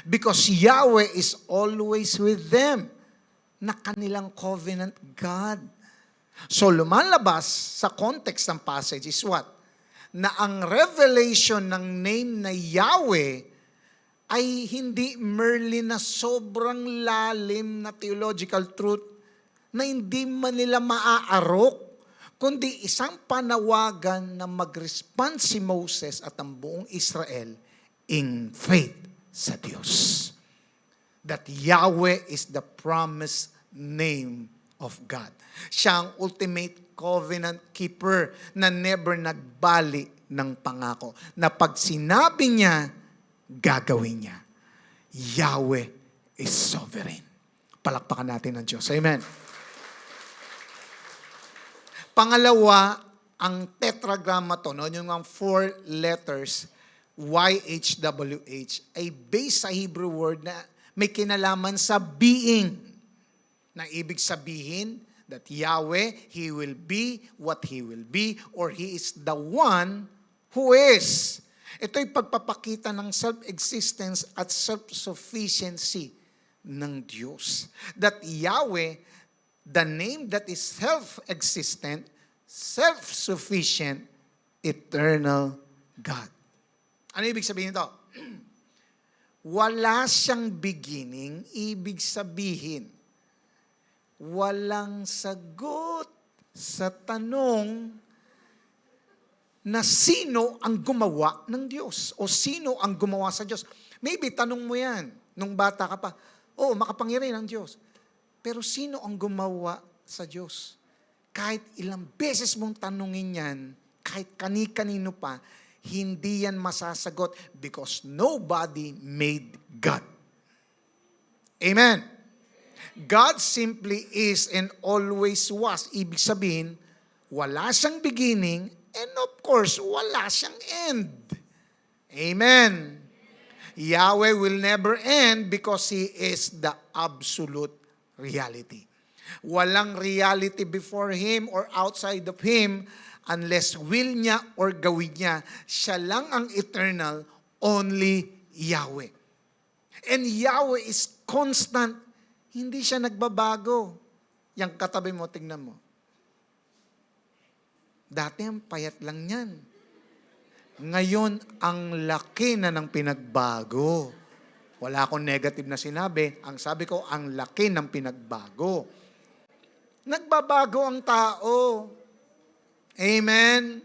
Because Yahweh is always with them, na kanilang covenant God. So lumalabas sa context ng passage is what? Na ang revelation ng name na Yahweh ay hindi merely na sobrang lalim na theological truth na hindi man nila maaarok, kundi isang panawagan na mag-respond si Moses at ang buong Israel in faith sa Diyos. That Yahweh is the promised name of God. Siya ang ultimate covenant keeper na never nagbali ng pangako. Na pag sinabi niya, gagawin niya. Yahweh is sovereign. Palakpakan natin ng Diyos. Amen. Pangalawa, ang tetragrammaton, yung mga 4 letters, YHWH, ay based sa Hebrew word na may kinalaman sa being. Na ibig sabihin that Yahweh, He will be what He will be, or He is the one who is. Ito'y pagpapakita ng self-existence at self-sufficiency ng Diyos. That Yahweh, the name that is self-existent, self-sufficient, eternal God. Ano ibig sabihin ito? Wala siyang beginning, ibig sabihin, walang sagot sa tanong na sino ang gumawa ng Diyos o sino ang gumawa sa Diyos. Maybe tanong mo yan nung bata ka pa, makapangyarihan ang Diyos. Pero sino ang gumawa sa Diyos? Kahit ilang beses mong tanungin yan, kahit kani-kanino pa, hindi yan masasagot because nobody made God. Amen. God simply is and always was. Ibig sabihin, wala siyang beginning and of course, wala siyang end. Amen. Yahweh will never end because He is the absolute reality. Walang reality before Him or outside of Him unless will niya or gawin niya. Siya lang ang eternal, only Yahweh. And Yahweh is constant. Hindi siya nagbabago. Yang katabi mo, tingnan mo. Dati ang payat lang yan. Ngayon, ang laki na ng pinagbago. Wala akong negative na sinabi. Ang sabi ko, ang laki ng pinagbago. Nagbabago ang tao. Amen?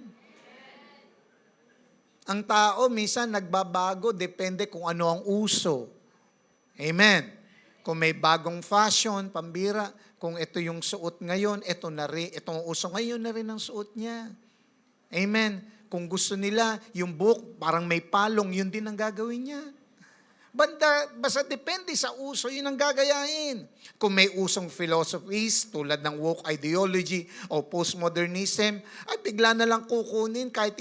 Ang tao, minsan nagbabago, depende kung ano ang uso. Amen? Kung may bagong fashion, pambira, kung ito yung suot ngayon, ito na rin, itong uso ngayon na rin ang suot niya. Amen? Kung gusto nila, yung buhok, parang may palong, yun din ang gagawin niya. Basta depende sa uso, yun ang gagayahin. Kung may usong philosophies, tulad ng woke ideology o postmodernism, ay bigla na lang kukunin kahit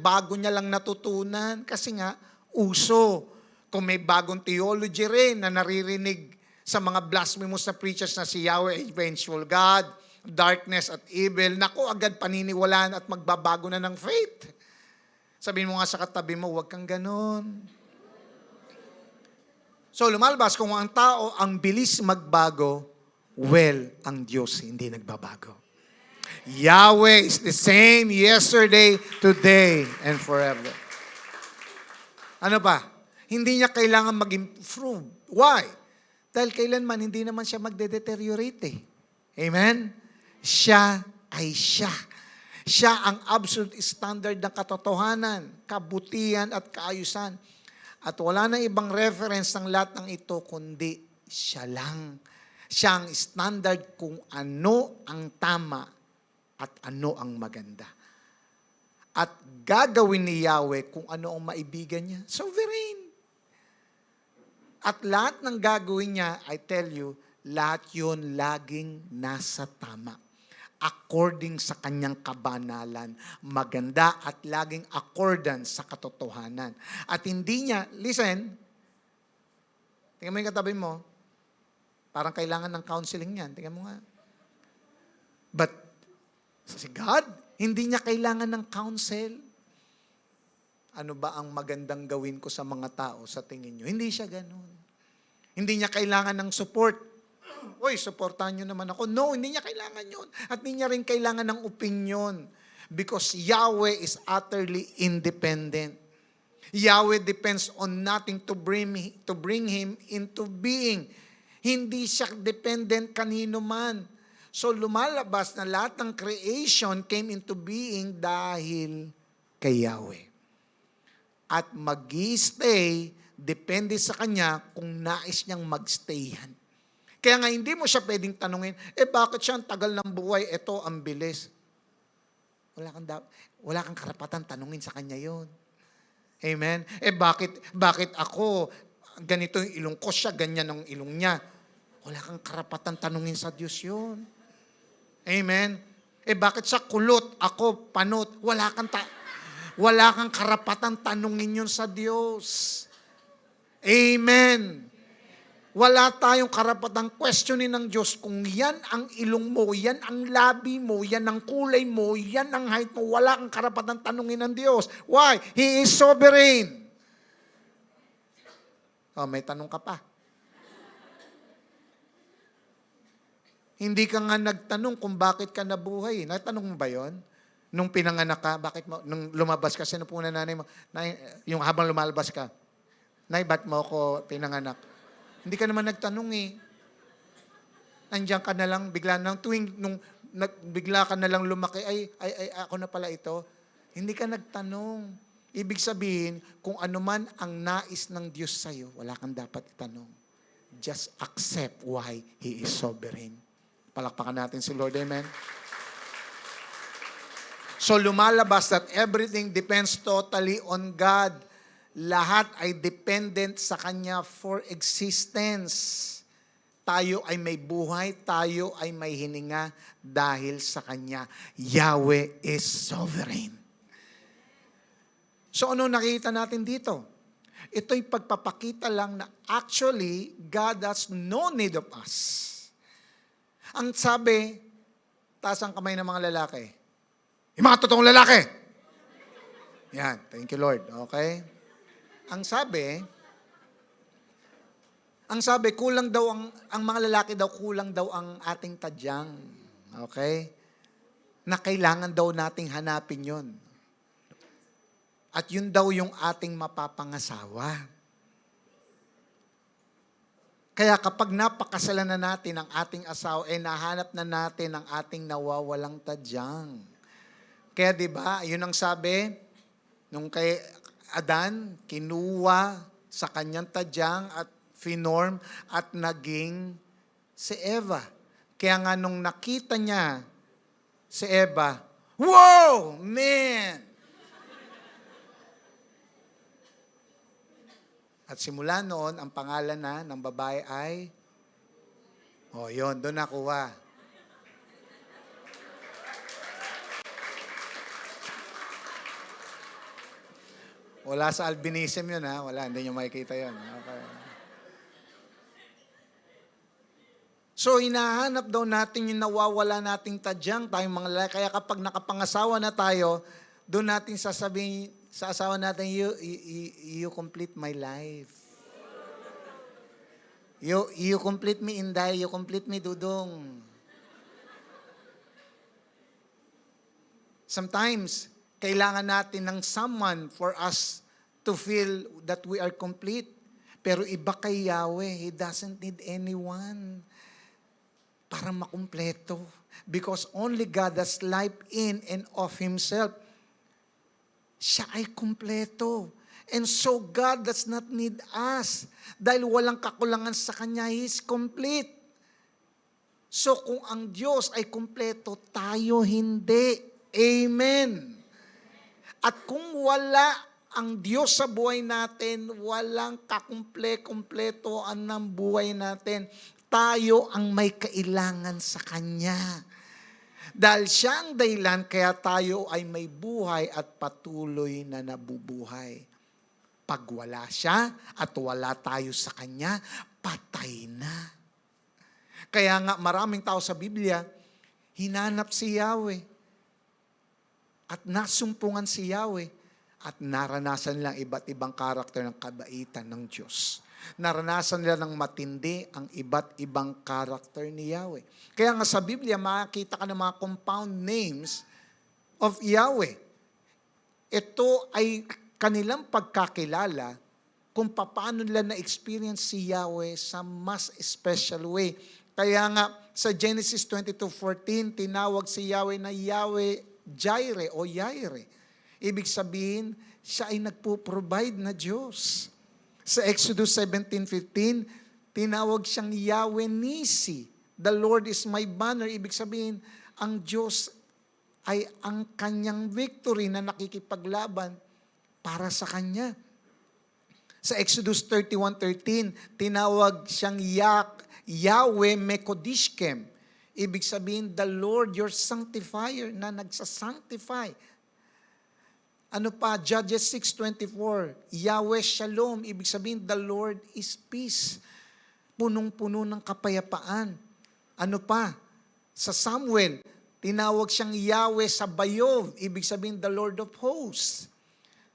bago niya lang natutunan. Kasi nga, uso. Kung may bagong theology rin na naririnig sa mga blasphemous na preachers na si Yahweh, eventual God, darkness at evil, naku, agad paniniwalaan at magbabago na ng faith. Sabihin mo nga sa katabi mo, huwag kang ganon. So lumalabas kung ang tao ang bilis magbago, well, ang Diyos hindi nagbabago. Yahweh is the same yesterday, today, and forever. Ano pa? Hindi niya kailangan mag-improve. Why? Dahil kailanman hindi naman siya magde-deteriorate. Amen? Siya ay siya. Siya ang absolute standard ng katotohanan, kabutihan at kaayusan. At wala na ibang reference ng lahat ng ito, kundi siya lang. Siya ang standard kung ano ang tama at ano ang maganda. At gagawin ni Yahweh kung ano ang maibigan niya. Sovereign. At lahat ng gagawin niya, I tell you, lahat yun laging nasa tama. According sa kanyang kabanalan, maganda at laging accordance sa katotohanan. At hindi niya, listen, tingnan mo yung katabi mo, parang kailangan ng counseling yan. Tingnan mo nga. But, si God, hindi niya kailangan ng counsel. Ano ba ang magandang gawin ko sa mga tao sa tingin niyo? Hindi siya ganun. Hindi niya kailangan ng support. Uy, supportahan nyo naman ako. No, hindi niya kailangan yun. At hindi niya rin kailangan ng opinion. Because Yahweh is utterly independent. Yahweh depends on nothing to bring Him into being. Hindi siya dependent kanino man. So lumalabas na lahat ng creation came into being dahil kay Yahweh. At mag-i-stay, depende sa Kanya kung nais niyang mag-stayhan. Kaya nga hindi mo siya pwedeng tanungin, bakit siya ang tagal ng buhay, ito ang bilis. Wala kang karapatan tanungin sa Kanya yun. Amen? Bakit ako, ganito yung ilong ko, siya ganyan ang ilong niya. Wala kang karapatan tanungin sa Diyos yun. Amen? Bakit siya kulot, ako panot, wala kang karapatan tanungin yun sa Diyos. Amen. Wala tayong karapatang questionin ng Diyos kung yan ang ilong mo, yan ang labi mo, yan ang kulay mo, yan ang height mo. Wala kang karapatang tanungin ng Diyos. Why? He is sovereign. Oh, may tanong ka pa. Hindi ka nga nagtanong kung bakit ka nabuhay. Natanong mo ba yon? Nung pinanganak ka, nung lumabas ka, sino po na nanay mo? Yung habang lumalabas ka, Nay, ba't mo ako pinanganak? Hindi ka naman nagtanong eh. Nandiyan ka na lang, bigla ka na lang lumaki, ay, ako na pala ito. Hindi ka nagtanong. Ibig sabihin, kung ano man ang nais ng Diyos sa'yo, wala kang dapat itanong. Just accept why He is sovereign. Palakpakan natin si Lord, amen? So lumalabas that everything depends totally on God. Lahat ay dependent sa Kanya for existence. Tayo ay may buhay, tayo ay may hininga dahil sa Kanya. Yahweh is sovereign. So ano nakita natin dito? Ito'y pagpapakita lang na actually, God has no need of us. Ang sabi, taas ang kamay ng mga lalaki. Yung mga totoong lalaki. Yan, thank you Lord. Okay? Ang sabi, kulang daw ang mga lalaki daw, kulang daw ang ating tadyang. Okay? Na kailangan daw nating hanapin yon. At yun daw yung ating mapapangasawa. Kaya kapag napakasalan na natin ang ating asawa, nahanap na natin ang ating nawawalang tadyang. Kaya di ba, yun ang sabi, nung kay Adan, kinuha sa kanyang tadyang at finorm at naging si Eva. Kaya nga nung nakita niya si Eva, wow, man! At simula noon, ang pangalan na ng babae ay, yun, doon nakuha. Wala sa albinism yun, ha? Wala, hindi nyo makikita yun. Okay. So, hinahanap daw natin yung nawawala nating tadyang, tayong mga lalaki. Kaya kapag nakapangasawa na tayo, doon natin sasabihin sa asawa natin, you complete my life. You complete me, Inday. You complete me, Dudong. Sometimes, kailangan natin ng someone for us to feel that we are complete. Pero iba kay Yahweh, He doesn't need anyone para makumpleto. Because only God has life in and of Himself. Siya ay kumpleto. And so God does not need us. Dahil walang kakulangan sa Kanya, He is complete. So kung ang Diyos ay kumpleto, tayo hindi. Amen. At kung wala ang Diyos sa buhay natin, walang kakumple-kumpleto ng buhay natin. Tayo ang may kailangan sa Kanya. Dahil siya ang dahilan, kaya tayo ay may buhay at patuloy na nabubuhay. Pag wala siya at wala tayo sa Kanya, patay na. Kaya nga maraming tao sa Biblia, hinanap si Yahweh. At nasumpungan si Yahweh. At naranasan nilang iba't ibang karakter ng kabaitan ng Diyos. Naranasan nila ng matindi ang iba't ibang karakter ni Yahweh. Kaya nga sa Biblia, makikita ka ng mga compound names of Yahweh. Ito ay kanilang pagkakilala kung paano nila na-experience si Yahweh sa mas special way. Kaya nga sa Genesis 22:14, tinawag si Yahweh na Yahweh Jireh o Yaire. Ibig sabihin, siya ay nagpo-provide na Diyos. Sa Exodus 17:15, tinawag siyang Yahweh Nisi. The Lord is my banner. Ibig sabihin, ang Diyos ay ang kanyang victory na nakikipaglaban para sa kanya. Sa Exodus 31:13, tinawag siyang Yahweh Mekodishkem. Ibig sabihin, the Lord your sanctifier na nagsasanctify. Ano pa? Judges 6:24, Yahweh Shalom. Ibig sabihin, the Lord is peace. Punong-puno ng kapayapaan. Ano pa? Sa Samuel, tinawag siyang Yahweh Sabayov. Ibig sabihin, the Lord of hosts.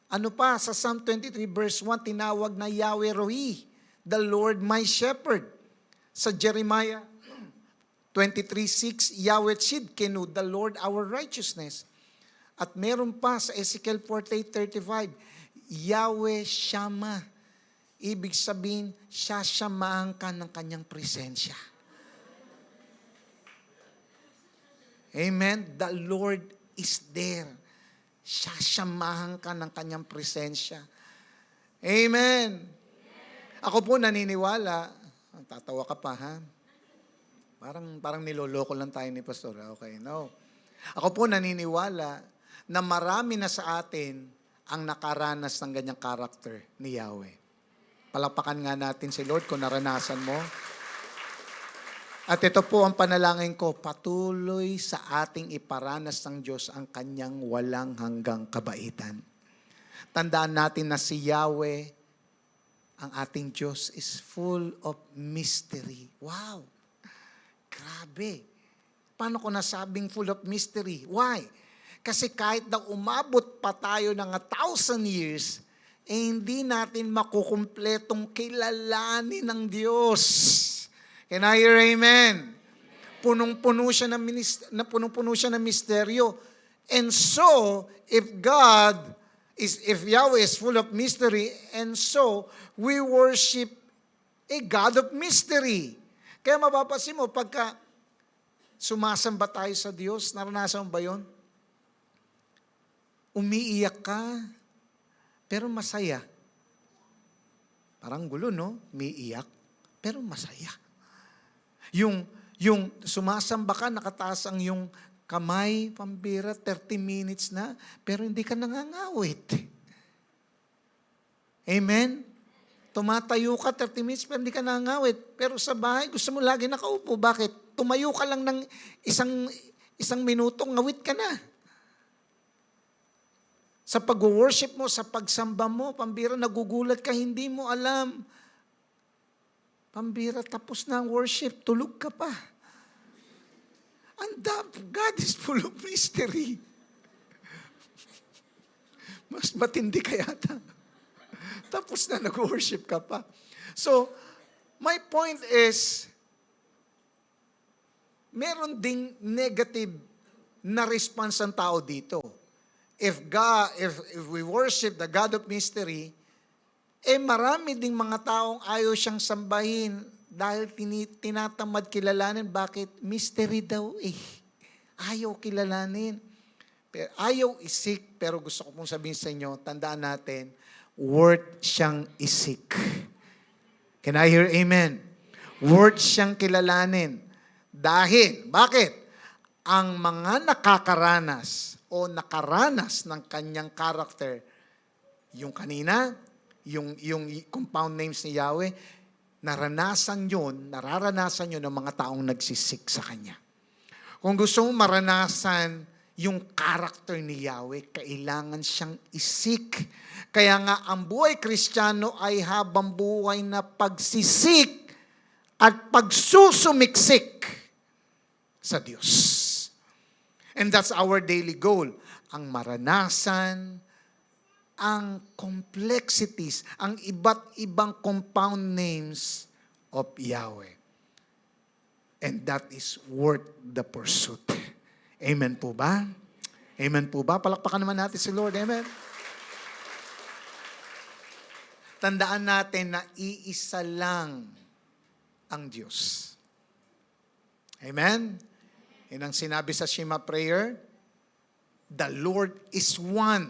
Ano pa? Sa Psalm 23 verse 1, tinawag na Yahweh Roi, the Lord my shepherd. Sa Jeremiah 23:6, Yahweh Tzidkenu, the Lord our righteousness. At meron pa sa Ezekiel 48:35, Yahweh Shammah. Ibig sabihin, sasamahan ka ng kanyang presensya. Amen? The Lord is there. Sasamahan ka ng kanyang presensya. Amen? Ako po naniniwala, tatawa ka pa ha? Parang niloloko lang tayo ni Pastor. Okay, no. Ako po naniniwala na marami na sa atin ang nakaranas ng ganyang karakter ni Yahweh. Palakpakan nga natin si Lord kung naranasan mo. At ito po ang panalangin ko, patuloy sa ating iparanas ng Diyos ang kanyang walang hanggang kabaitan. Tandaan natin na si Yahweh, ang ating Diyos, is full of mystery. Wow! Grabe! Paano ko nasabing full of mystery? Why? Kasi kahit na umabot pa tayo ng 1,000 years, hindi natin makukumpletong kilalanin ng Diyos. Can I hear amen? Punong-puno siya ng misteryo. And so, if Yahweh is full of mystery, and so, we worship a God of mystery. Kaya mapapansin mo, pagka sumasamba tayo sa Diyos, naranasan mo ba yun? Umiiyak ka, pero masaya. Parang gulo, no? Umiiyak, pero masaya. Yung sumasamba ka, nakataas ang yung kamay, pambira, 30 minutes na, pero hindi ka nangangawit. Amen? Tumatayo ka 30 minutes, pero hindi ka nangangawit. Pero sa bahay, gusto mo lagi nakaupo. Bakit? Tumayo ka lang ng isang minutong, ngawit ka na. Sa pag-worship mo, sa pagsamba mo, pambira, nagugulat ka, hindi mo alam. Pambira, tapos na ang worship, tulog ka pa. God is full of mystery. Mas matindi ka yata. Tapos na nag-worship ka pa. So, my point is, meron ding negative na response ang tao dito. If we worship the God of mystery, marami ding mga taong ayaw siyang sambahin dahil tinatamad kilalanin. Bakit? Mystery daw eh. Ayaw kilalanin. Pero ayaw isik, pero gusto ko pong sabihin sa inyo, tandaan natin, worth siyang isik. Can I hear amen? Worth siyang kilalanin. Dahil, bakit? Ang mga nakakaranas o nakaranas ng kanyang karakter, yung kanina, yung compound names ni Yahweh, nararanasan yun ng mga taong nagsisik sa Kanya. Kung gusto mong maranasan yung karakter ni Yahweh, kailangan siyang isik. Kaya nga, ang buhay Kristiyano ay habang buhay na pagsisik at pagsusumiksik sa Diyos. And that's our daily goal. Ang maranasan, ang complexities, ang iba't ibang compound names of Yahweh. And that is worth the pursuit. Amen po ba? Amen po ba? Palakpakan naman natin si Lord. Amen. Tandaan natin na iisa lang ang Diyos. Amen? Yan ang sinabi sa Shema Prayer. The Lord is one.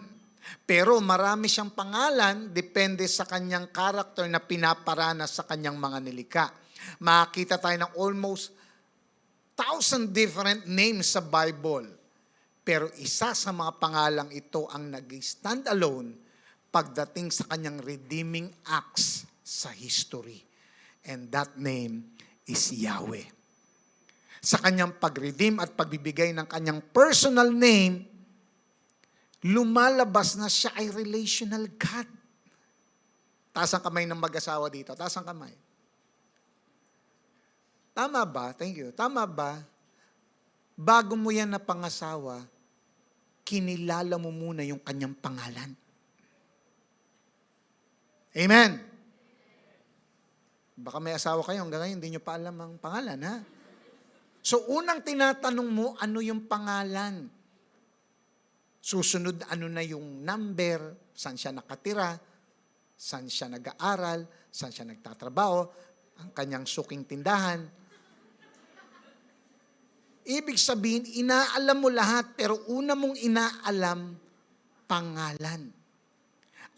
Pero marami siyang pangalan, depende sa kanyang karakter na pinaparana sa kanyang mga nilikha. Makikita tayo ng almost 1,000 different names sa Bible. Pero isa sa mga pangalang ito ang nag-stand alone pagdating sa kanyang redeeming acts sa history. And that name is Yahweh. Sa kanyang pag-redeem at pagbibigay ng kanyang personal name, lumalabas na siya ay relational God. Taas ang kamay ng mag-asawa dito. Taas ang kamay. Tama ba? Thank you. Tama ba? Bago mo yan na pangasawa, kinilala mo muna yung kanyang pangalan. Amen. Baka may asawa kayo, hanggang ngayon hindi nyo pa alam ang pangalan, ha? So, unang tinatanong mo, ano yung pangalan? Susunod, ano na yung number, saan siya nakatira, saan siya nag-aaral, saan siya nagtatrabaho, ang kanyang suking tindahan. Ibig sabihin, inaalam mo lahat, pero una mong inaalam, pangalan.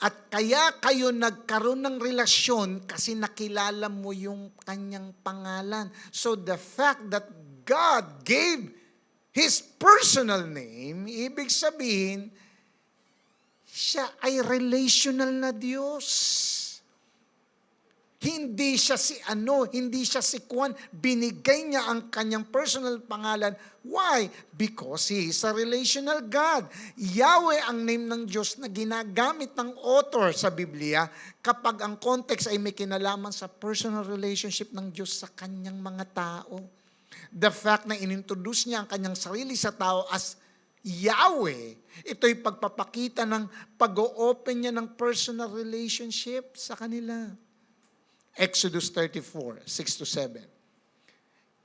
At kaya kayo nagkaroon ng relasyon kasi nakilala mo yung kanyang pangalan. So the fact that God gave His personal name, ibig sabihin, siya ay relational na Diyos. Hindi siya si ano, hindi siya si Kwan. Binigay niya ang kanyang personal pangalan. Why? Because He is a relational God. Yahweh ang name ng Diyos na ginagamit ng author sa Biblia kapag ang context ay may kinalaman sa personal relationship ng Diyos sa kanyang mga tao. The fact na inintroduce niya ang kanyang sarili sa tao as Yahweh, ito'y pagpapakita ng pag-o-open niya ng personal relationship sa kanila. Exodus 34, 6-7.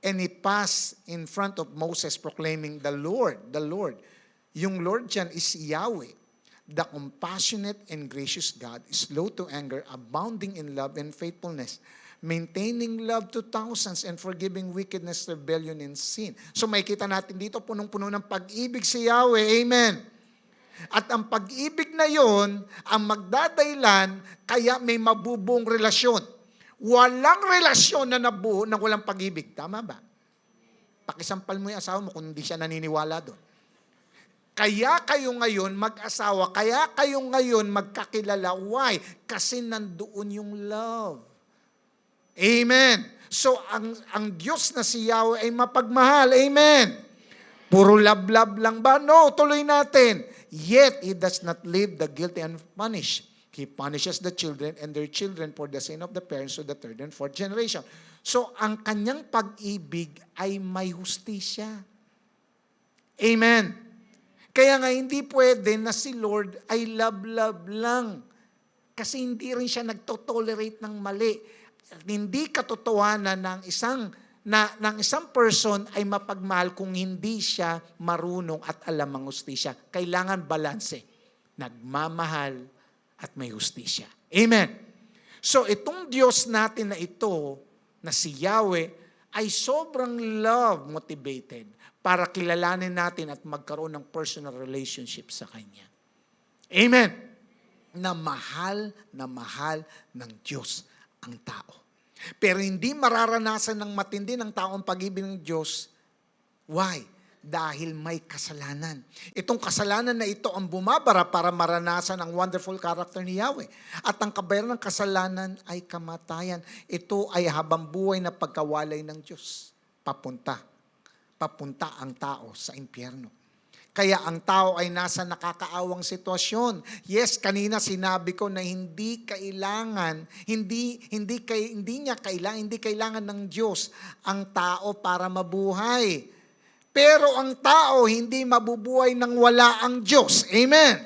And he passed in front of Moses proclaiming, the Lord. Yung Lord dyan is Yahweh, the compassionate and gracious God, slow to anger, abounding in love and faithfulness, maintaining love to thousands and forgiving wickedness, rebellion, and sin. So makikita natin dito, punong-puno ng pag-ibig si Yahweh. Amen. At ang pag-ibig na yon ang magdadailan kaya may mabubuong relasyon. Walang relasyon na nabuo na walang pag-ibig. Tama ba? Pakisampal mo yung asawa mo kung hindi siya naniniwala doon. Kaya kayo ngayon mag-asawa, kaya kayo ngayon magkakilala. Why? Kasi nandoon yung love. Amen. So, ang Diyos na si Yahweh ay mapagmahal. Amen. Puro love-love lang ba? No, tuloy natin. Yet, He does not leave the guilty unpunished. He punishes the children and their children for the sin of the parents to the third and fourth generation. So, ang kanyang pag-ibig ay may hustisya. Amen. Kaya nga, hindi pwede na si Lord ay love-love lang. Kasi hindi rin siya nagtotolerate ng mali. Hindi katotohanan ng isang person ay mapagmahal kung hindi siya marunong at alam ang hustisya. Kailangan balanse. Nagmamahal at may hustisya. Amen. So itong Diyos natin na ito, na si Yahweh, ay sobrang love motivated para kilalanin natin at magkaroon ng personal relationship sa Kanya. Amen. Na mahal ng Diyos ang tao. Pero hindi mararanasan ng matindi ng tao ang pag-ibig ng Diyos. Why? Dahil may kasalanan. Itong kasalanan na ito ang bumabara para maranasan ang wonderful character ni Yahweh. At ang kabayaran ng kasalanan ay kamatayan. Ito ay habang buhay na pagkawalay ng Diyos. Papunta ang tao sa impyerno. Kaya ang tao ay nasa nakakaawang sitwasyon. Yes, kanina sinabi ko na hindi kailangan ng Diyos ang tao para mabuhay. Pero ang tao hindi mabubuhay nang wala ang Diyos. Amen.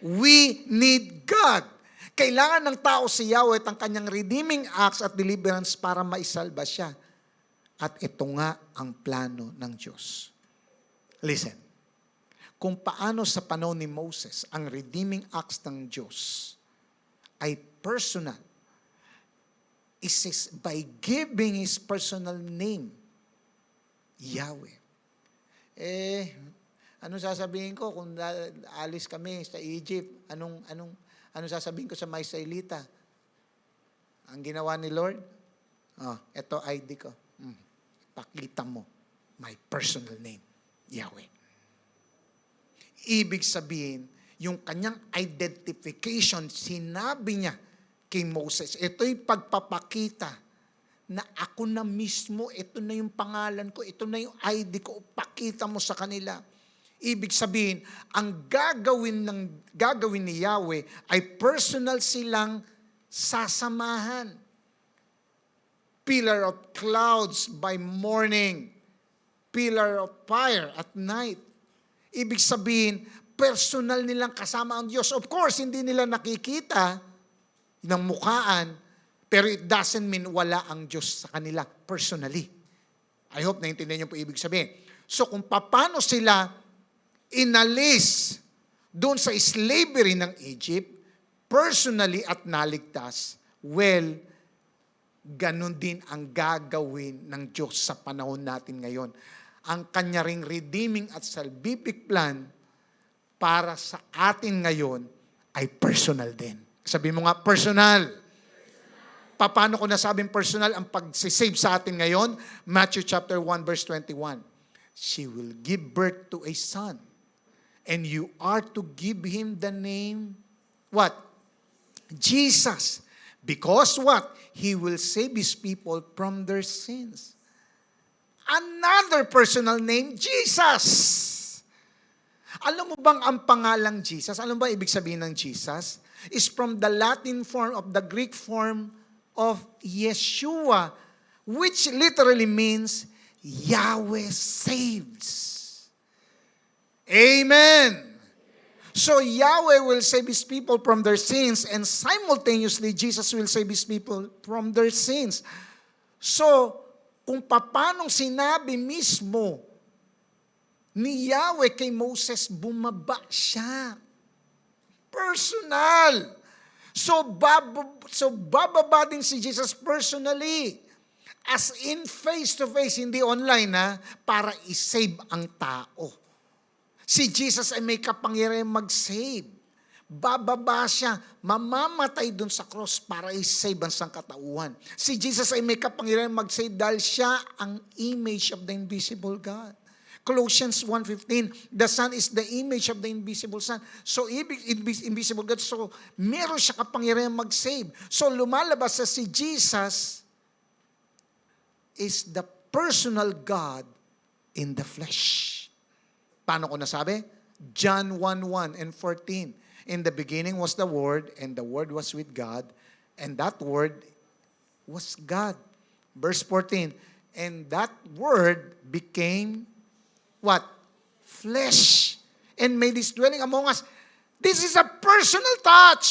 We need God. Kailangan ng tao si Yahweh at ang kanyang redeeming acts at deliverance para maisalba siya. At ito nga ang plano ng Diyos. Listen. Kung paano sa panahon ni Moses ang redeeming acts ng Diyos ay personal, is by giving His personal name, Yahweh. Anong sasabihin ko kung alis kami sa Egypt? Anong sasabihin ko sa mga Israelita? Ang ginawa ni Lord? Ito ID ko. Pakita mo my personal name, Yahweh. Ibig sabihin, yung kanyang identification, sinabi niya kay Moses, ito'y pagpapakita na ako na mismo, ito na yung pangalan ko, ito na yung ID ko, pakita mo sa kanila. Ibig sabihin, ang gagawin ni Yahweh ay personal silang sasamahan. Pillar of clouds by morning, pillar of fire at night. Ibig sabihin, personal nilang kasama ang Diyos. Of course, hindi nila nakikita ng mukhaan, pero it doesn't mean wala ang Diyos sa kanila personally. I hope naintindihan niyo po ibig sabihin. So kung paano sila inalis doon sa slavery ng Egypt, personally at naligtas, well, ganun din ang gagawin ng Diyos sa panahon natin ngayon. Ang kanya ring redeeming at salvific plan para sa atin ngayon ay personal din. Sabi mo nga, personal. Paano ko nasabing personal ang pag-save sa atin ngayon? Matthew chapter 1 verse 21. She will give birth to a son, and you are to give him the name, what? Jesus, Because what? He will save His people from their sins. Another personal name, Jesus. Alam mo bang ang pangalang Jesus, alam mo ba ibig sabihin ng Jesus? Is from the Latin form of the Greek form of Yeshua, which literally means Yahweh saves. Amen. So Yahweh will save His people from their sins, and simultaneously Jesus will save His people from their sins. So, kung paanong sinabi mismo ni Yahweh kay Moses, bumaba siya. Personal. So bababa din si Jesus personally. As in face-to-face, hindi online para isave ang tao. Si Jesus ay may kapangyarihan mag-save. Bababa siya, mamamatay dun sa cross para i-save ang sangkatauhan. Si Jesus ay may kapangyarihan mag-save dahil siya ang image of the invisible God. Colossians 1:15, the Son is the image of the invisible Son. So, invisible God. So, meron siya kapangyarihan mag-save. So, lumalabas sa si Jesus is the personal God in the flesh. Paano ko nasabi? John 1:1 and 14. In the beginning was the Word, and the Word was with God, and that Word was God. Verse 14, and that Word became what? Flesh. And made His dwelling among us. This is a personal touch.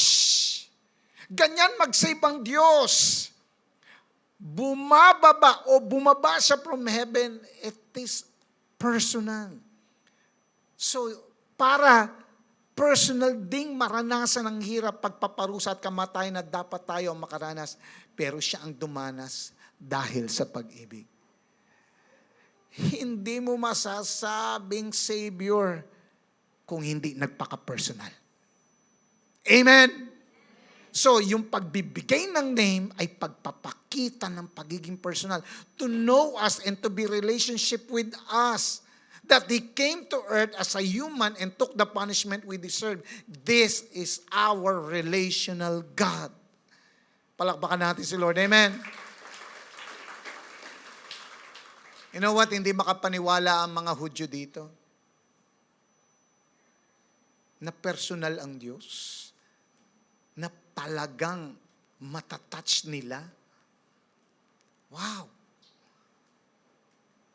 Ganyan mag-save ang Diyos. Bumababa o bumaba siya from heaven, it is personal. So, para personal ding maranasan ang hirap, pagpaparusa at kamatayan na dapat tayo ang makaranas, pero siya ang dumanas dahil sa pag-ibig. Hindi mo masasabing Savior kung hindi nagpaka-personal. Amen? So, yung pagbibigay ng name ay pagpapakita ng pagiging personal. To know us and to be relationship with us. That He came to earth as a human and took the punishment we deserve. This is our relational God. Palakpakan natin si Lord. Amen? You know what? Hindi makapaniwala ang mga Hudyo dito. Na personal ang Diyos. Na talagang matatouch nila. Wow!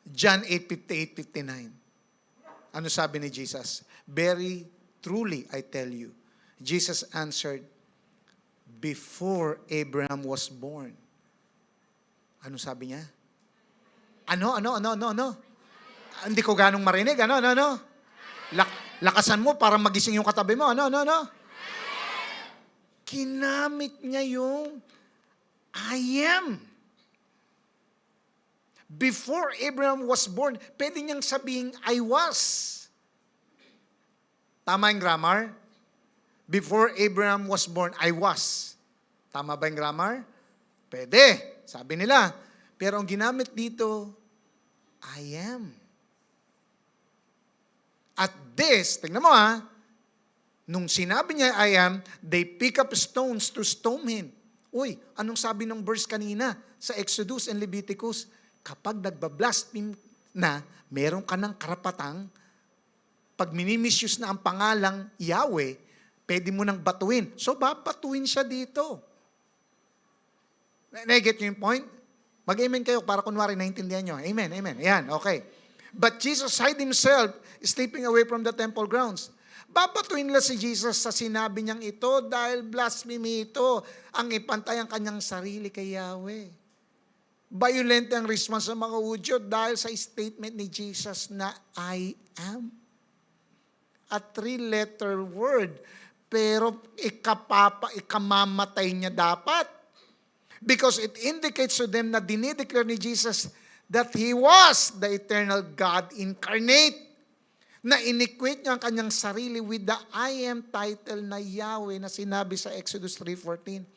John 8:58-59. Ano sabi ni Jesus? Very truly, I tell you. Jesus answered, before Abraham was born. Ano sabi niya? Ano? Hindi ko ganong marinig. Ano? Lakasan mo para magising yung katabi mo. Ano? Kinamit niya yung I am. Before Abraham was born, pwede niyang sabihin, I was. Tama yung grammar? Before Abraham was born, I was. Tama ba yung grammar? Pwede. Sabi nila. Pero ang ginamit dito, I am. At this, tingnan mo nung sinabi niya I am, they pick up stones to stone him. Uy, anong sabi ng verse kanina sa Exodus and Leviticus? Kapag nagbablaspheme na, meron ka ng karapatang, pag minimisyus na ang pangalang Yahweh, pwede mo nang batuin. So, babatuin siya dito. Na-get nyo yung point? Mag-amen kayo para kunwari naintindihan nyo. Amen. Ayan, okay. But Jesus hid Himself, sleeping away from the temple grounds. Babatuin nila si Jesus sa sinabi niyang ito dahil blasphemy ito ang ipantay ang kanyang sarili kay Yahweh. Violent ang response ng mga Hudyo dahil sa statement ni Jesus na I am. A 3-letter word. Pero ikamamatay niya dapat. Because it indicates to them na dinideclare ni Jesus that He was the eternal God incarnate. Na iniquate niya ang kanyang sarili with the I am title na Yahweh na sinabi sa Exodus 3:14.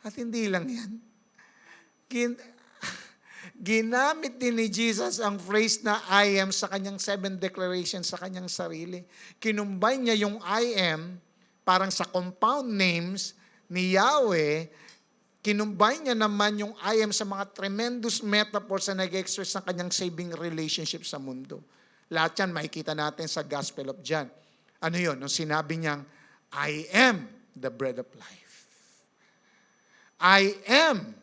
At hindi lang yan. Ginamit din ni Jesus ang phrase na I am sa kanyang 7 declarations sa kanyang sarili. Kinumbay niya yung I am parang sa compound names ni Yahweh, kinumbine niya naman yung I am sa mga tremendous metaphors na nag-express ng kanyang saving relationship sa mundo. Lahat yan makikita natin sa Gospel of John. Ano yun? Nung sinabi niyang, I am the bread of life. I am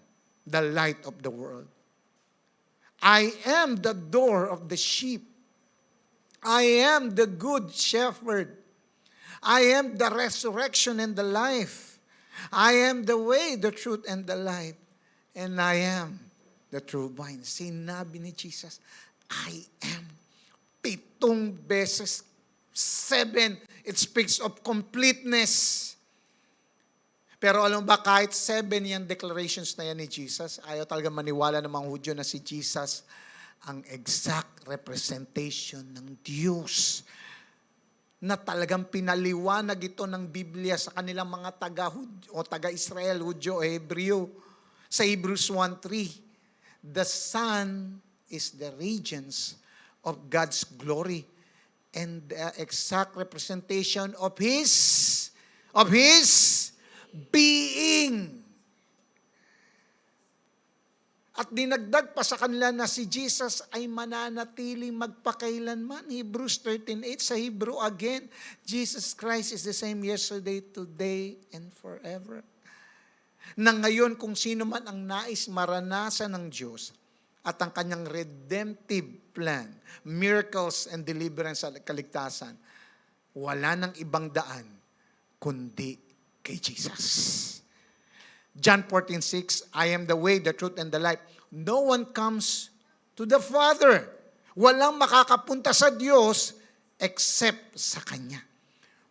the light of the world. I am the door of the sheep. I am the good shepherd. I am the resurrection and the life. I am the way, the truth, and the life. And I am the true vine. Sinabi ni Jesus, I am. 7 beses. 7. It speaks of completeness. Pero alam ba, kahit 7 yung declarations na yan ni Jesus, ayaw talaga maniwala ng mga Hudyo na si Jesus ang exact representation ng Diyos na talagang pinaliwanag ito ng Biblia sa kanilang mga taga-Israel, Hudyo o Hebreo. Sa Hebrews 1:3, the Son is the radiance of God's glory and the exact representation of His being. At dinagdag pa sa kanila na si Jesus ay mananatiling magpakailanman. Hebrews 13:8 sa Hebrew again, Jesus Christ is the same yesterday, today, and forever. Na ngayon kung sino man ang nais maranasan ng Diyos at ang kanyang redemptive plan, miracles and deliverance sa kaligtasan, wala nang ibang daan kundi kay Jesus. John 14:6, I am the way, the truth, and the life. No one comes to the Father. Walang makakapunta sa Diyos except sa Kanya.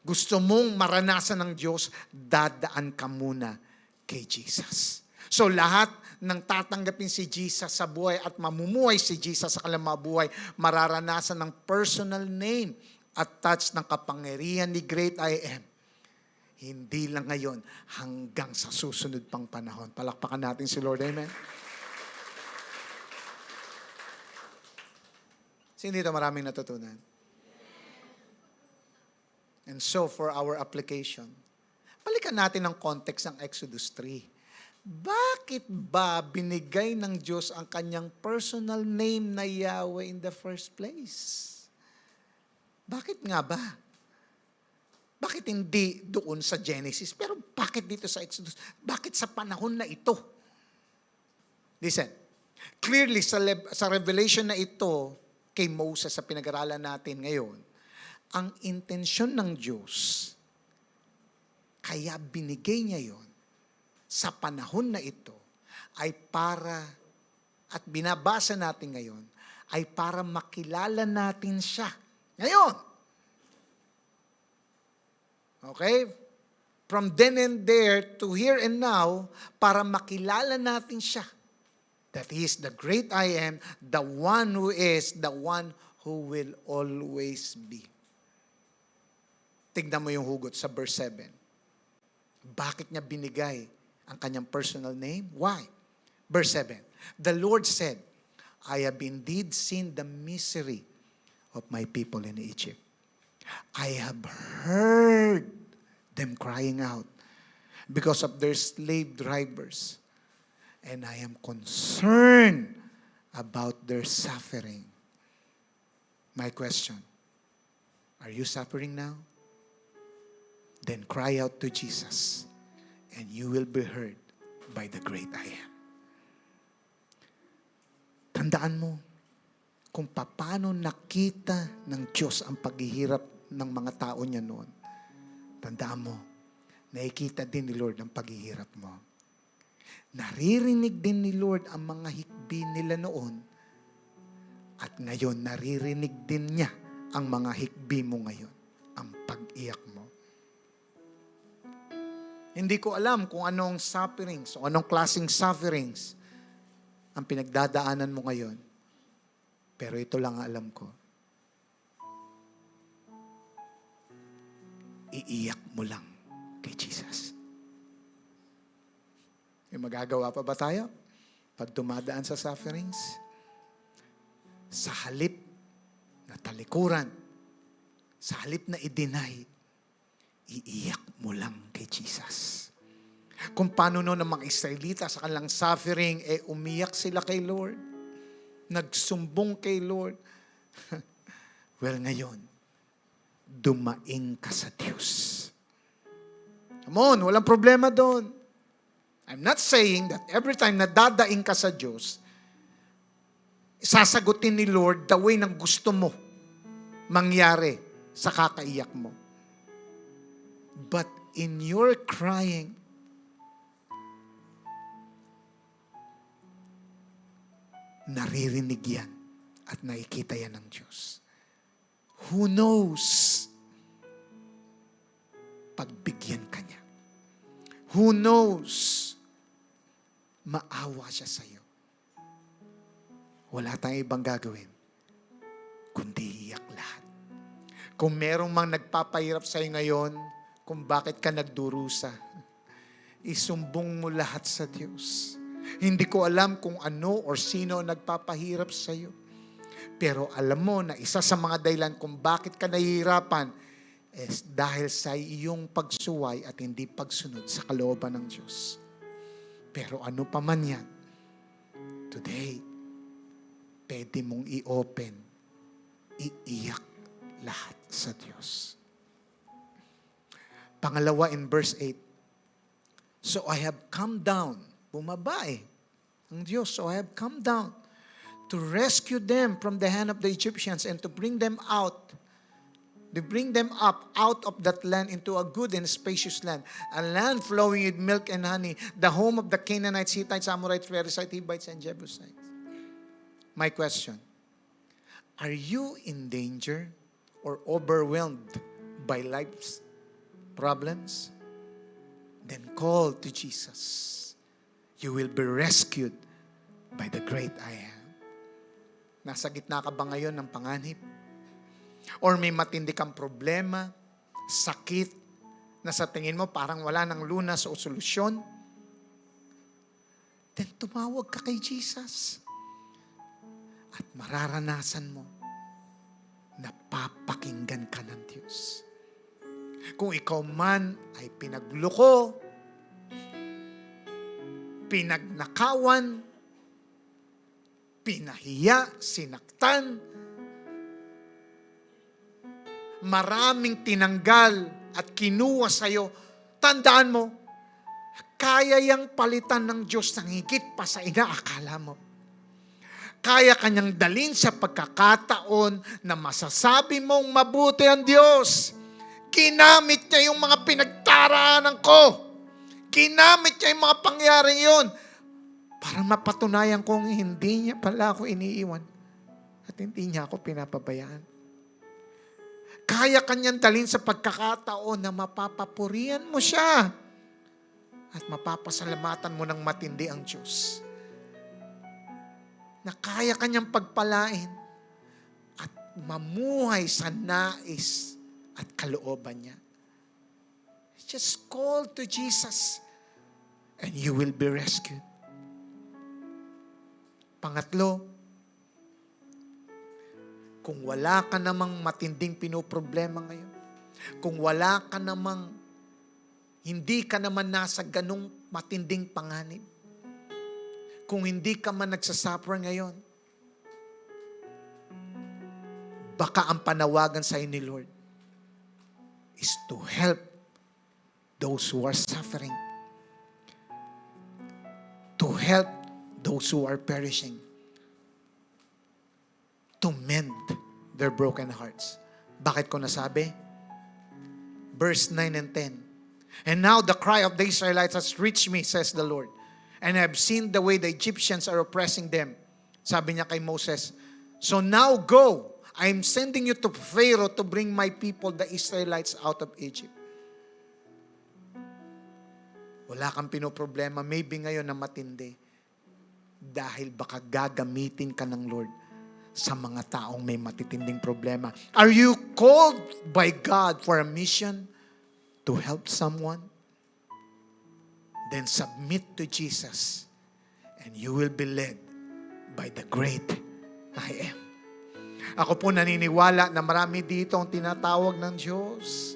Gusto mong maranasan ng Diyos, dadaan ka muna kay Jesus. So lahat ng tatanggapin si Jesus sa buhay at mamumuhay si Jesus sa kanilang mga buhay, mararanasan ng personal name at touch ng kapangyarihan ni Great I Am. Hindi lang ngayon, hanggang sa susunod pang panahon. Palakpakan natin si Lord. Amen. Sino dito maraming natutunan? And so, for our application, balikan natin ang context ng Exodus 3. Bakit ba binigay ng Diyos ang kanyang personal name na Yahweh in the first place? Bakit nga ba? Bakit hindi doon sa Genesis? Pero bakit dito sa Exodus? Bakit sa panahon na ito? Listen, clearly sa revelation na ito kay Moses sa pinag-aralan natin ngayon, ang intensyon ng Diyos, kaya binigay niya yon sa panahon na ito, ay para, at binabasa natin ngayon, ay para makilala natin siya. Ngayon, okay? From then and there to here and now, para makilala natin siya. That He is the great I am, the one who is, the one who will always be. Tignan mo yung hugot sa verse 7. Bakit niya binigay ang kanyang personal name? Why? Verse 7. The Lord said, I have indeed seen the misery of my people in Egypt. I have heard them crying out because of their slave drivers. And I am concerned about their suffering. My question, are you suffering now? Then cry out to Jesus, and you will be heard by the great I am. Tandaan mo kung paano nakita ng Diyos ang paghihirap ng mga tao niya noon. Tandaan mo, nakikita din ni Lord ang paghihirap mo. Naririnig din ni Lord ang mga hikbi nila noon. At ngayon, naririnig din niya ang mga hikbi mo ngayon. Ang pag-iyak mo. Hindi ko alam kung anong sufferings o anong klaseng sufferings ang pinagdadaanan mo ngayon. Pero ito lang ang alam ko. Iiyak mo lang kay Jesus. May magagawa pa ba tayo pag dumadaan sa sufferings? Sa halip na talikuran, sa halip na i-deny, iiyak mo lang kay Jesus. Kung paano noon ang mga Israelita sa kanilang suffering, umiyak sila kay Lord. Nagsumbong kay Lord. Well, ngayon, dumaing ka sa Diyos. Come on, walang problema doon. I'm not saying that every time na dadaing ka sa Diyos, sasagutin ni Lord the way ng gusto mo mangyari sa kakaiyak mo. But in your crying, naririnig yan at nakikita yan ng Diyos. Who knows? Pagbigyan ka niya. Who knows? Maawa siya sa iyo. Wala tayong ibang gagawin kundi iyak lahat. Kung merong mang nagpapahirap sa iyo ngayon, kung bakit ka nagdurusa, isumbong mo lahat sa Diyos. Hindi ko alam kung ano or sino nagpapahirap sa iyo. Pero alam mo na isa sa mga dahilan kung bakit ka nahihirapan is dahil sa iyong pagsuway at hindi pagsunod sa kalooban ng Diyos. Pero ano pa man yan, today, pwede mong i-open, iiyak lahat sa Diyos. Pangalawa in verse 8, so I have come down, bumaba ang Diyos, so I have come down to rescue them from the hand of the Egyptians and to bring them out, to bring them up out of that land into a good and spacious land, a land flowing with milk and honey, the home of the Canaanites, Hittites, Amorites, Perizzites, Hivites, and Jebusites. My question, are you in danger or overwhelmed by life's problems? Then call to Jesus. You will be rescued by the great I am. Nasa gitna ka ba ngayon ng panganib? Or may matindi kang problema, sakit, na sa tingin mo parang wala nang lunas o solusyon? Then tumawag ka kay Jesus. At mararanasan mo na papakinggan ka ng Diyos. Kung ikaw man ay pinagloko, pinagnakawan, pinahiya, sinaktan, maraming tinanggal at kinuha sa'yo, tandaan mo, kaya yang palitan ng Diyos ng higit pa sa inaakala mo. Kaya kanyang dalhin sa pagkakataon na masasabi mong mabuti ang Diyos. Kinamit niya yung mga pinagdaraanan ko. Kinamit niya yung mga pangyaring yun para mapatunayan kong hindi niya pala ako iniiwan at hindi niya ako pinapabayaan. Kaya kanyang dalhin sa pagkakataon na mapapapurihan mo siya at mapapasalamatan mo ng matindi ang Diyos. Na kaya kanyang pagpalain at mamuhay sa nais at kalooban niya. Just call to Jesus and you will be rescued. Pangatlo, kung wala ka namang matinding pinoproblema ngayon, kung wala ka namang, hindi ka naman nasa ganung matinding panganib, kung hindi ka man nagsasuffer ngayon, baka ang panawagan sa ni Lord is to help those who are suffering, to help those who are perishing, to mend their broken hearts. Bakit ko nasabi? Verse 9 and 10. And now the cry of the Israelites has reached me, says the Lord. And I have seen the way the Egyptians are oppressing them. Sabi niya kay Moses, so now go. I am sending you to Pharaoh to bring my people, the Israelites, out of Egypt. Wala kang pinoproblema, maybe ngayon na matindi. Dahil baka gagamitin ka ng Lord sa mga taong may matitinding problema. Are you called by God for a mission to help someone? Then submit to Jesus and you will be led by the great I am. Ako po naniniwala na marami dito ang tinatawag ng Diyos.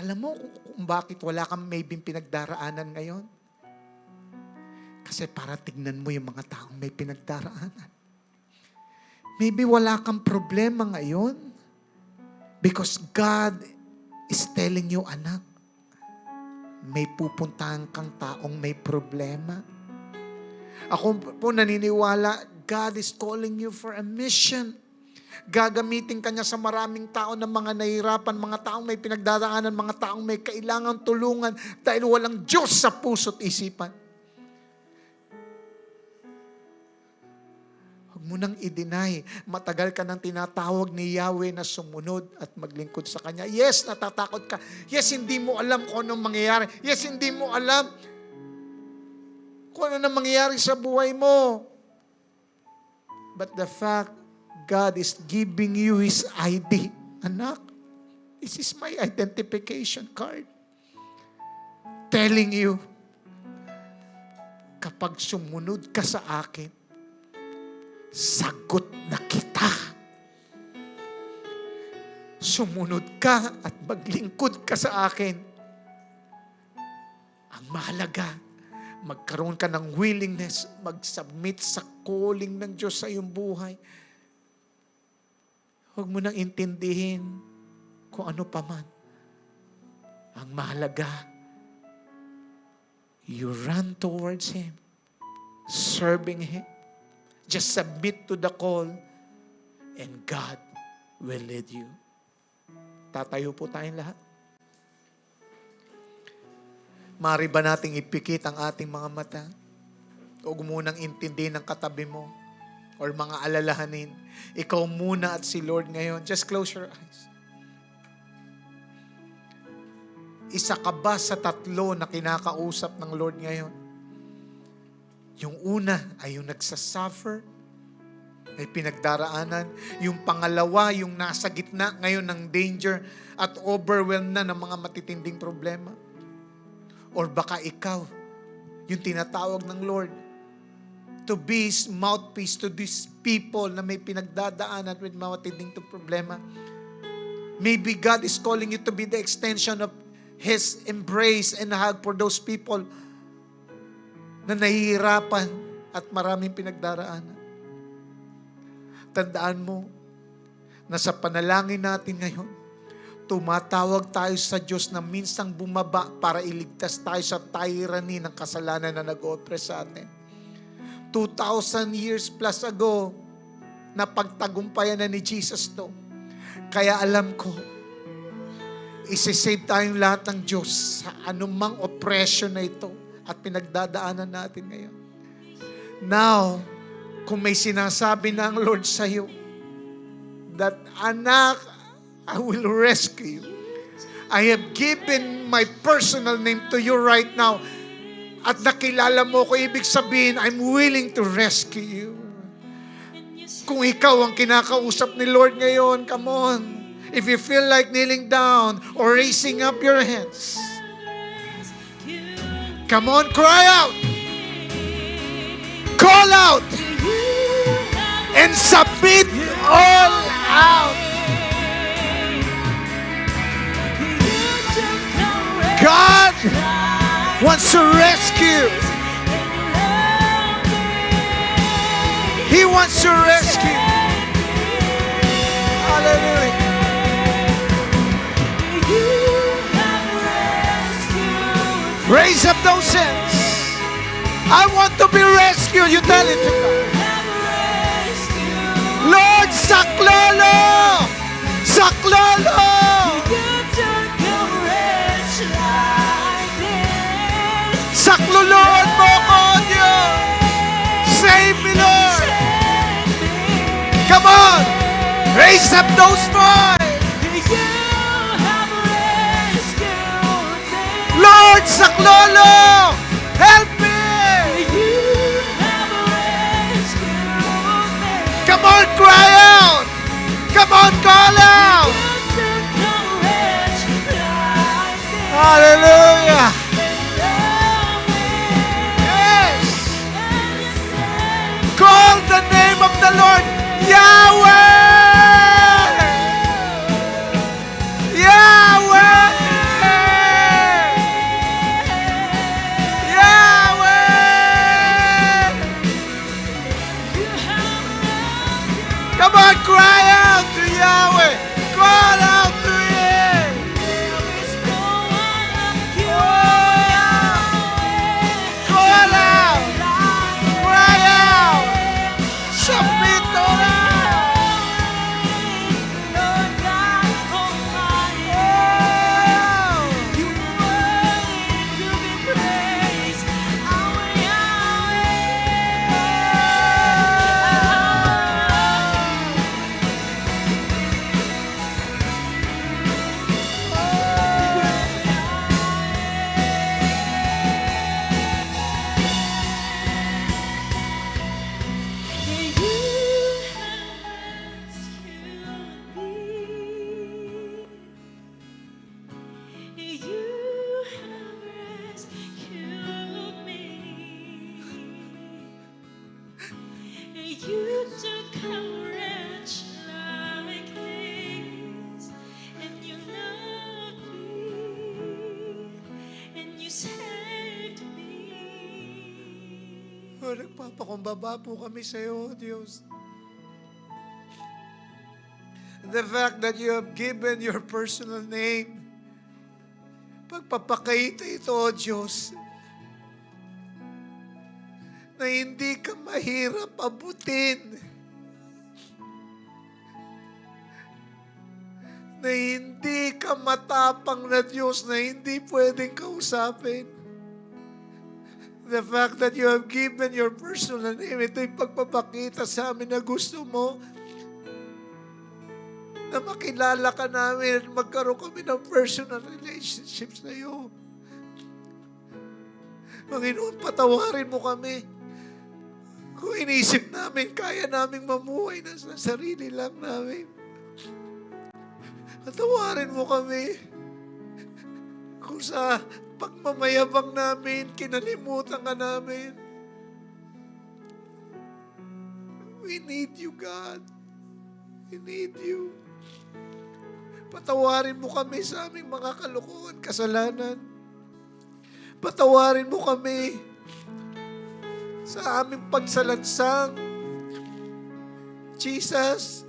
Alam mo kung bakit wala kang maybe pinagdaraanan ngayon? Kasi para tignan mo yung mga taong may pinagdaraanan. Maybe wala kang problema ngayon because God is telling you, anak, may pupuntahan kang taong may problema. Ako po naniniwala, God is calling you for a mission. Gagamitin ka niya sa maraming tao ng mga nahihirapan, mga taong may pinagdaraanan, mga taong may kailangang tulungan dahil walang Diyos sa puso't isipan. Huwag mo nang i-deny. Matagal ka nang tinatawag ni Yahweh na sumunod at maglingkod sa Kanya. Yes, natatakot ka. Yes, hindi mo alam kung anong mangyayari. Yes, hindi mo alam kung ano na mangyayari sa buhay mo. But the fact, God is giving you His ID. Anak, this is my identification card. Telling you, kapag sumunod ka sa akin, sagot na kita. Sumunod ka at maglingkod ka sa akin. Ang mahalaga, magkaroon ka ng willingness, mag-submit sa calling ng Diyos sa iyong buhay. Huwag mo nang intindihin kung ano pa man. Ang mahalaga, you run towards Him, serving Him. Just submit to the call and God will lead you. Tatayo po tayong lahat. Maaari ba nating ipikit ang ating mga mata? Huwag munang intindihin ang katabi mo or mga alalahanin. Ikaw muna at si Lord ngayon. Just close your eyes. Isa ka ba sa tatlo na kinakausap ng Lord ngayon? Yung una ay yung nagsasuffer, may pinagdaraanan. Yung pangalawa, yung nasa gitna ngayon ng danger at overwhelmed na ng mga matitinding problema. Or baka ikaw, yung tinatawag ng Lord, to be His mouthpiece to these people na may pinagdadaanan with mga matitinding problema. Maybe God is calling you to be the extension of His embrace and hug for those people na nahihirapan at maraming pinagdaraanan. Tandaan mo na sa panalangin natin ngayon, tumatawag tayo sa Diyos na minsang bumaba para iligtas tayo sa tyranny ng kasalanan na nag-oppress sa atin. 2,000 years plus ago, napagtagumpayan na ni Jesus to. Kaya alam ko, isi-save tayong lahat ng Diyos sa anumang oppression na ito at pinagdadaanan natin ngayon. Now, kung may sinasabi na ang Lord sa iyo, that anak, I will rescue you. I have given my personal name to you right now. At nakilala mo ko, ibig sabihin, I'm willing to rescue you. Kung ikaw ang kinakausap ni Lord ngayon, come on. If you feel like kneeling down or raising up your hands, come on, cry out. Call out. And submit all out. God wants to rescue. He wants to rescue. Hallelujah. Raise up those hands. I want to be rescued. You tell it to God. Lord, saklolo! Saklolo! Sakloloan mo ko, Diyos! Save me, Lord! Come on! Raise up those voices! Lord, saklolo! Help me! Come on, cry out! Come on, call out! Hallelujah! Yes! Call the name of the Lord, Yahweh! Yahweh! You took courage like this, and you loved me, and you saved me. Nagpapakumbaba po kami sa iyo, Diyos. The fact that you have given your personal name, pagpapakita ito, O Diyos, na hindi ka mahirap abutin, na hindi ka matapang na Diyos, na hindi pwedeng kausapin. The fact that you have given your personal name, ito'y pagpapakita sa amin na gusto mo na makilala ka namin at magkaroon kami ng personal relationship sa iyo. Panginoon, patawarin mo kami. Kung inisip namin, kaya naming mamuhay na sa sarili lang namin. Patawarin mo kami. Kung sa pagmamayabang namin, kinalimutan ka namin. We need you, God. We need you. Patawarin mo kami sa aming mga kalokohan, kasalanan. Patawarin mo kami sa aming pagsalansang. Jesus,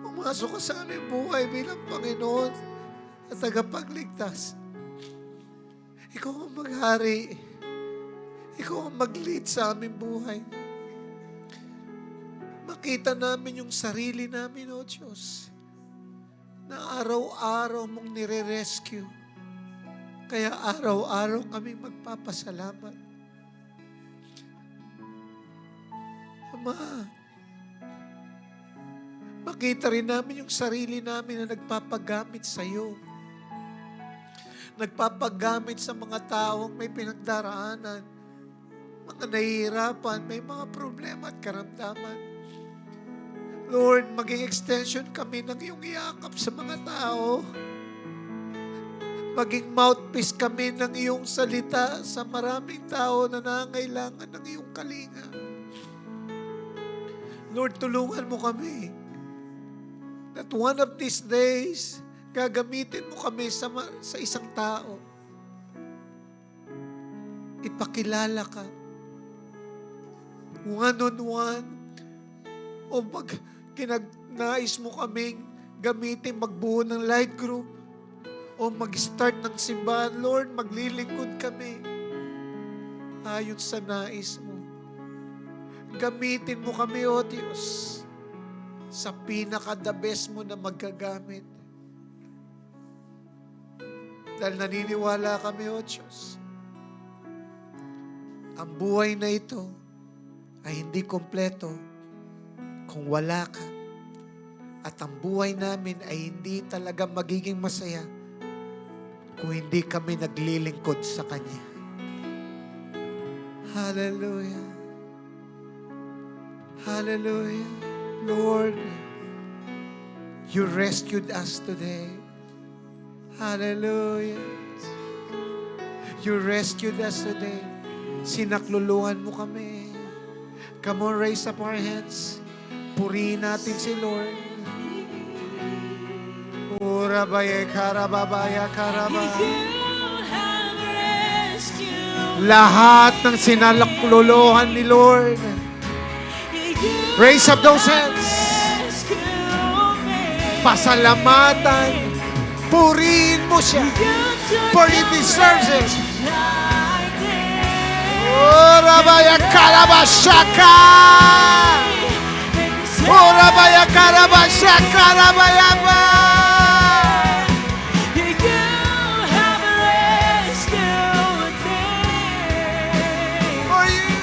pumasok ka sa aming buhay bilang Panginoon at tagapagligtas. Ikaw ang maghari. Ikaw ang mag-lead sa aming buhay. Makita namin yung sarili namin, O Diyos, na araw-araw mong nire-rescue. Kaya araw-araw kami magpapasalamat. Ama, makita rin namin yung sarili namin na nagpapagamit sa iyo. Nagpapagamit sa mga taong may pinagdaraanan, mga nahihirapan, may mga problema at karamdaman. Lord, maging extension kami ng iyong yakap sa mga tao. Maging mouthpiece kami ng iyong salita sa maraming tao na nangangailangan ng iyong kalinga. Lord, tulungan mo kami that one of these days, gagamitin mo kami sa isang tao. Ipakilala ka. One-on-one. O nais mo kaming gamitin, magbuo ng light group. O mag-start ng simbahan. Lord, maglilingkod kami. Ayon sa nais mo. Gamitin mo kami, O Diyos, sa pinaka-the best mo na magagamit. Dahil naniniwala kami, O Diyos, ang buhay na ito ay hindi kompleto kung wala ka. At ang buhay namin ay hindi talaga magiging masaya kung hindi kami naglilingkod sa Kanya. Hallelujah. Hallelujah. Lord, you rescued us today. Hallelujah. You rescued us today. Sinakluluhan mo kami. Come on, raise up our hands. Purihin natin si Lord. Urabaya karababaya karaba. Lahat ng sinakluluhan ni Lord. Raise up those hands. Pasalamatan. Purihin mo siya. For He deserves it. Orabaya karabashaka. Orabaya karabashaka rabayaba. For you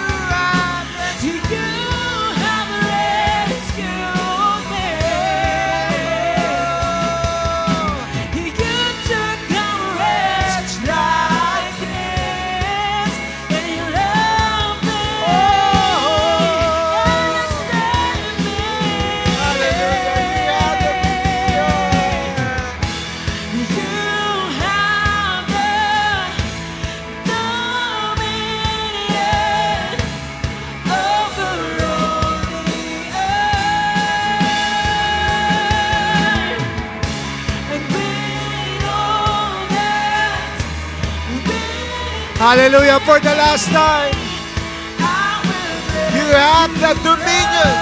Hallelujah. For the last time, you have the dominion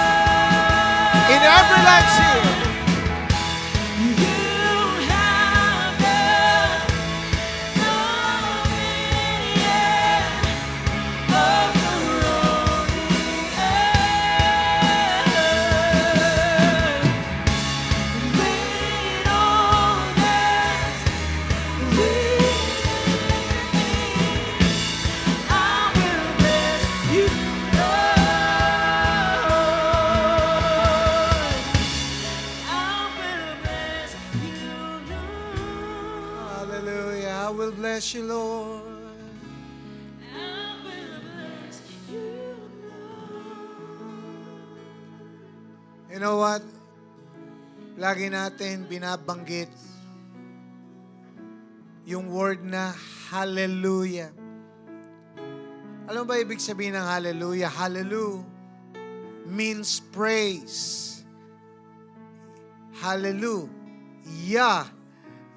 in every life here. Hallelujah. I will bless you, Lord. You know what? Lagi natin binabanggit yung word na hallelujah. Alam mo ba ibig sabihin ng hallelujah? Hallelujah means praise. Hallelujah.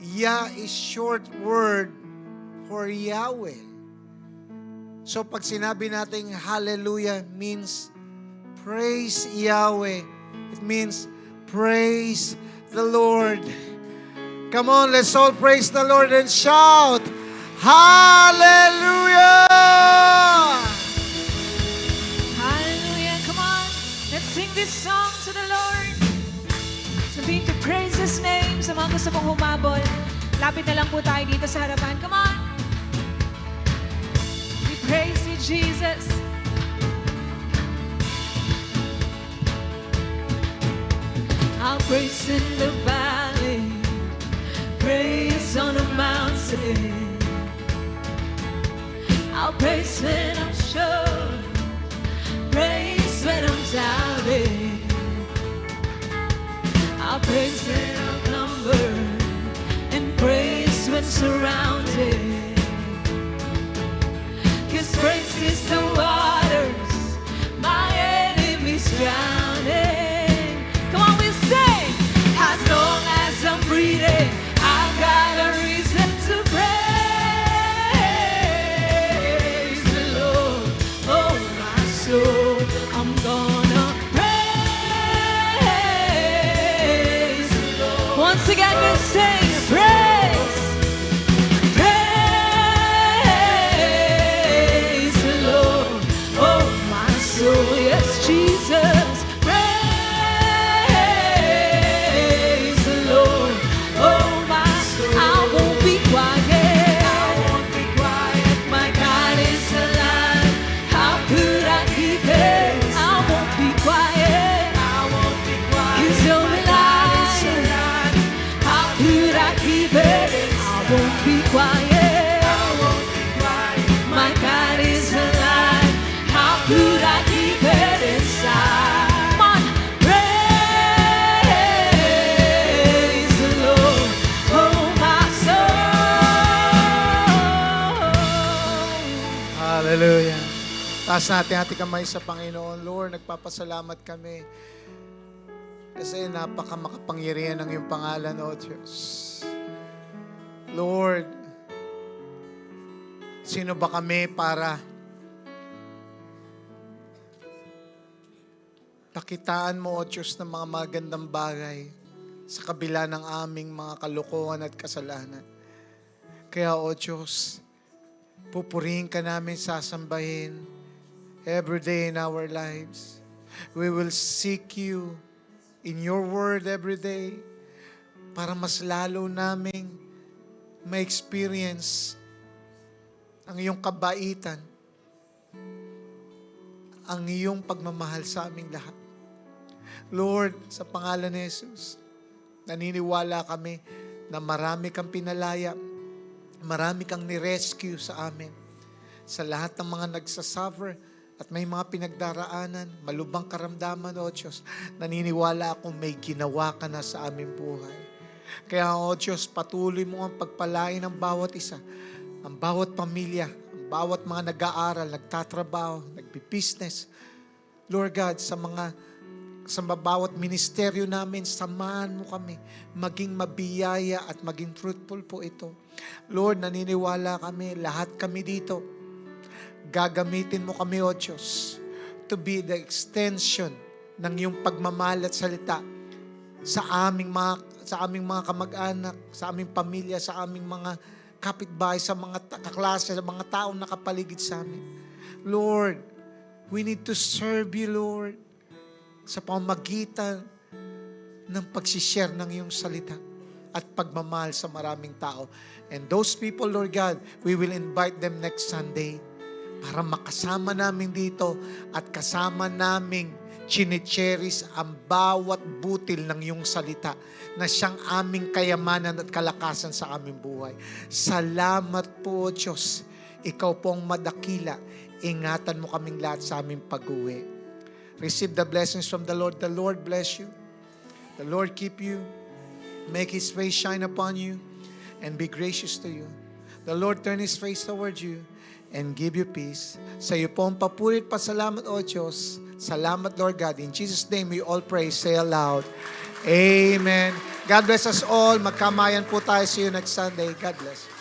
Yah is short word for Yahweh. So pag sinabi natin hallelujah means praise Yahweh. It means praise the Lord. Come on, let's all praise the Lord and shout, hallelujah! Hallelujah. Come on. Let's sing this song to the Lord. Sabihin to praise His name. Sa mga gusto pong humabol, lapit na lang po tayo dito sa harapan. Come on. We praise you, Jesus. I'll praise in the valley, praise on the mountain. I'll praise when I'm sure, praise when I'm doubting. I'll praise when I'm numbered, and praise when surrounded. 'Cause praise is the waters my enemies drowning. Come on, we sing. As long as I'm breathing, I've got a reason to praise the Lord. Oh, my soul, I'm gonna praise the Lord. Once again, we sing, praise, praise the Lord. Oh, my soul, yes, Jesus. Praise the Lord. Oh, my soul. I won't be quiet. I won't be quiet. My God is alive. How could I keep it? I won't be quiet. I won't be quiet. He's so alive. How could I keep it? I won't be quiet. I won't be quiet. My God is alive. How could I keep it inside? Come on. Praise the Lord. Oh, my soul. Hallelujah. Taas natin ating kamay sa Panginoon. Lord, nagpapasalamat kami kasi napakamakapangyarihan ng iyong pangalan, O Diyos. Lord, sino ba kami para pakitaan mo, O Diyos, ng mga magandang bagay sa kabila ng aming mga kalokohan at kasalanan. Kaya, O Diyos, pupurihin ka namin, sasambahin every day in our lives. We will seek you in your word every day para mas lalo naming ma-experience ang iyong kabaitan, ang iyong pagmamahal sa aming lahat. Lord, sa pangalan ni Jesus, naniniwala kami na marami kang pinalaya, marami kang ni-rescue sa amin. Sa lahat ng mga nagsasuffer at may mga pinagdaraanan, malubhang karamdaman, O Diyos, naniniwala akong may ginawa ka na sa aming buhay. Kaya, O Diyos, patuloy mo ang pagpalain ng bawat isa, ang bawat pamilya, ang bawat mga nag-aaral, nagtatrabaho, nagbi-business. Lord God, sa bawat ministeryo namin, samahan mo kami, maging mabiyaya at maging fruitful po ito. Lord, naniniwala kami, lahat kami dito, gagamitin mo kami, O Diyos, to be the extension ng iyong pagmamahal at salita sa aming mga kamag-anak, sa aming pamilya, sa aming mga kapitbahay, sa mga kaklase, sa mga taong nakapaligid sa amin. Lord, we need to serve you, Lord, sa pamamagitan ng pagsishare ng iyong salita at pagmamahal sa maraming tao. And those people, Lord God, we will invite them next Sunday para makasama namin dito at kasama naming chine-cherish ang bawat butil ng iyong salita na siyang aming kayamanan at kalakasan sa aming buhay. Salamat po, Diyos. Ikaw pong madakila. Ingatan mo kaming lahat sa aming pag-uwi. Receive the blessings from the Lord. The Lord bless you. The Lord keep you. Make His face shine upon you and be gracious to you. The Lord turn His face toward you and give you peace. Sa iyo pong papurit pasalamat, O Diyos. Salamat, Lord God. In Jesus' name, we all pray. Say aloud, Amen. God bless us all. Magkamayan po tayo. See you next Sunday. God bless.